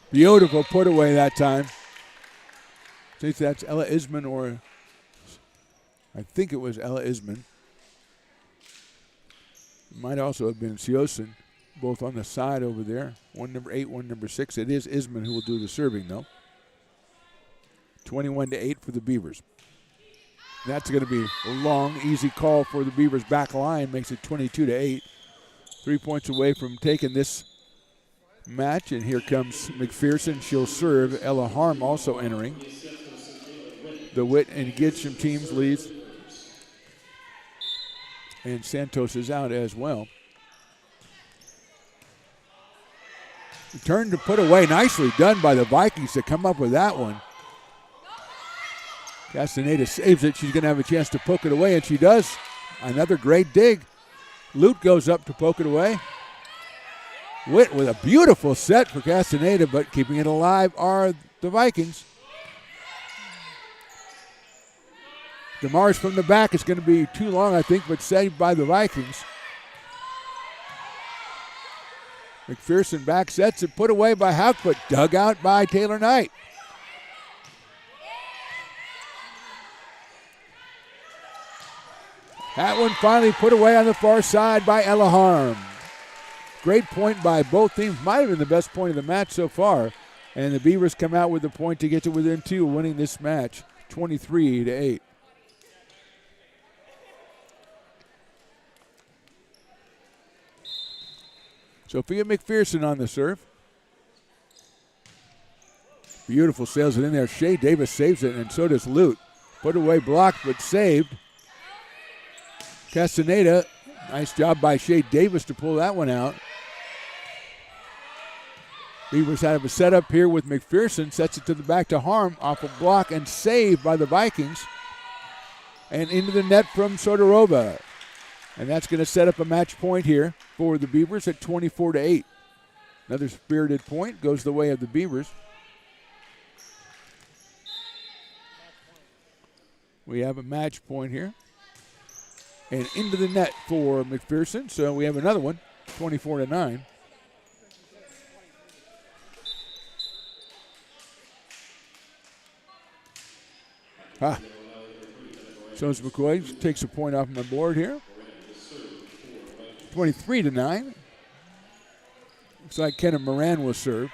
Beautiful put away that time. I think that's Ella Isman, or I think it was Ella Isman. It might also have been Siosin, both on the side over there. One number 8, one number 6. It is Isman who will do the serving, though. 21-8 for the Beavers. That's going to be a long, easy call for the Beavers back line. Makes it 22-8. 3 points away from taking this match, and here comes McPherson. She'll serve. Ella Harm also entering. The Witt and Gitcham teams leads. And Santos is out as well. Turn to put away. Nicely done by the Vikings to come up with that one. Castaneda saves it. She's going to have a chance to poke it away, and she does. Another great dig. Lute goes up to poke it away. Witt with a beautiful set for Castaneda, but keeping it alive are the Vikings. DeMars from the back is going to be too long, I think, but saved by the Vikings. McPherson back sets it, put away by Houck, but dug out by Taylor Knight. That one finally put away on the far side by Ella Harm. Great point by both teams. Might have been the best point of the match so far. And the Beavers come out with the point to get to within 2, winning this match 23-8. Sophia McPherson on the serve. Beautiful sails it in there. Shea Davis saves it, and so does Lute. Put away, blocked, but saved. Castaneda, nice job by Shea Davis to pull that one out. Beavers have a setup here with McPherson. Sets it to the back to Harm. Off a block and saved by the Vikings. And into the net from Sodorova. And that's going to set up a match point here for the Beavers at 24-8. Another spirited point goes the way of the Beavers. We have a match point here. And into the net for McPherson. So we have another one, 24-9. Jones McCoy takes a point off my board here. 23-9. Looks like Kenna Moran will serve.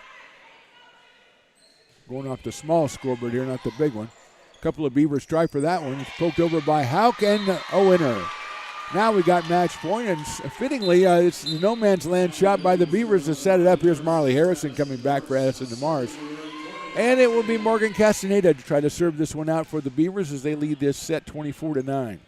Going off the small scoreboard here, not the big one. A couple of Beavers try for that one. It's poked over by Houck and a winner. Now we got match point, and fittingly, it's the no man's land shot by the Beavers to set it up. Here's Marley Harrison coming back for Addison DeMars. And it will be Morgan Castaneda to try to serve this one out for the Beavers as they lead this set 24-9.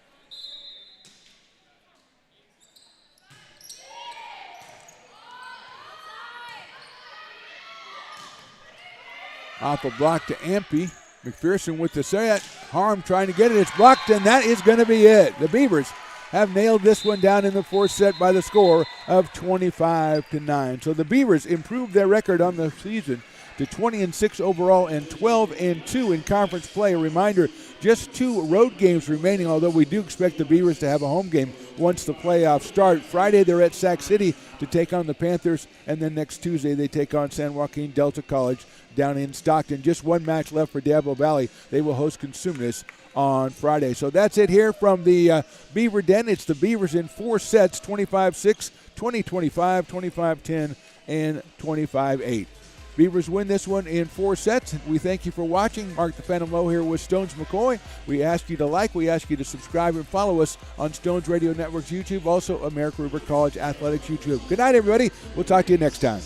Off a block to Ampey. McPherson with the set. Harm trying to get it. It's blocked, and that is going to be it. The Beavers have nailed this one down in the fourth set by the score of 25-9. So the Beavers improved their record on the season to 20-6 overall and 12-2 in conference play. A reminder, just 2 road games remaining, although we do expect the Beavers to have a home game once the playoffs start. Friday, they're at Sac City to take on the Panthers, and then next Tuesday they take on San Joaquin Delta College down in Stockton. Just one match left for Diablo Valley. They will host Consumnes on Friday. So that's it here from the Beaver Den. It's the Beavers in 4 sets, 25-6, 20-25, 25-10, and 25-8. Beavers win this one in 4 sets. We thank you for watching. Mark the Phantom Low here with Stones McCoy. We ask you to like, we ask you to subscribe and follow us on Stones Radio Network's YouTube, also American River College Athletics YouTube. Good night, everybody. We'll talk to you next time.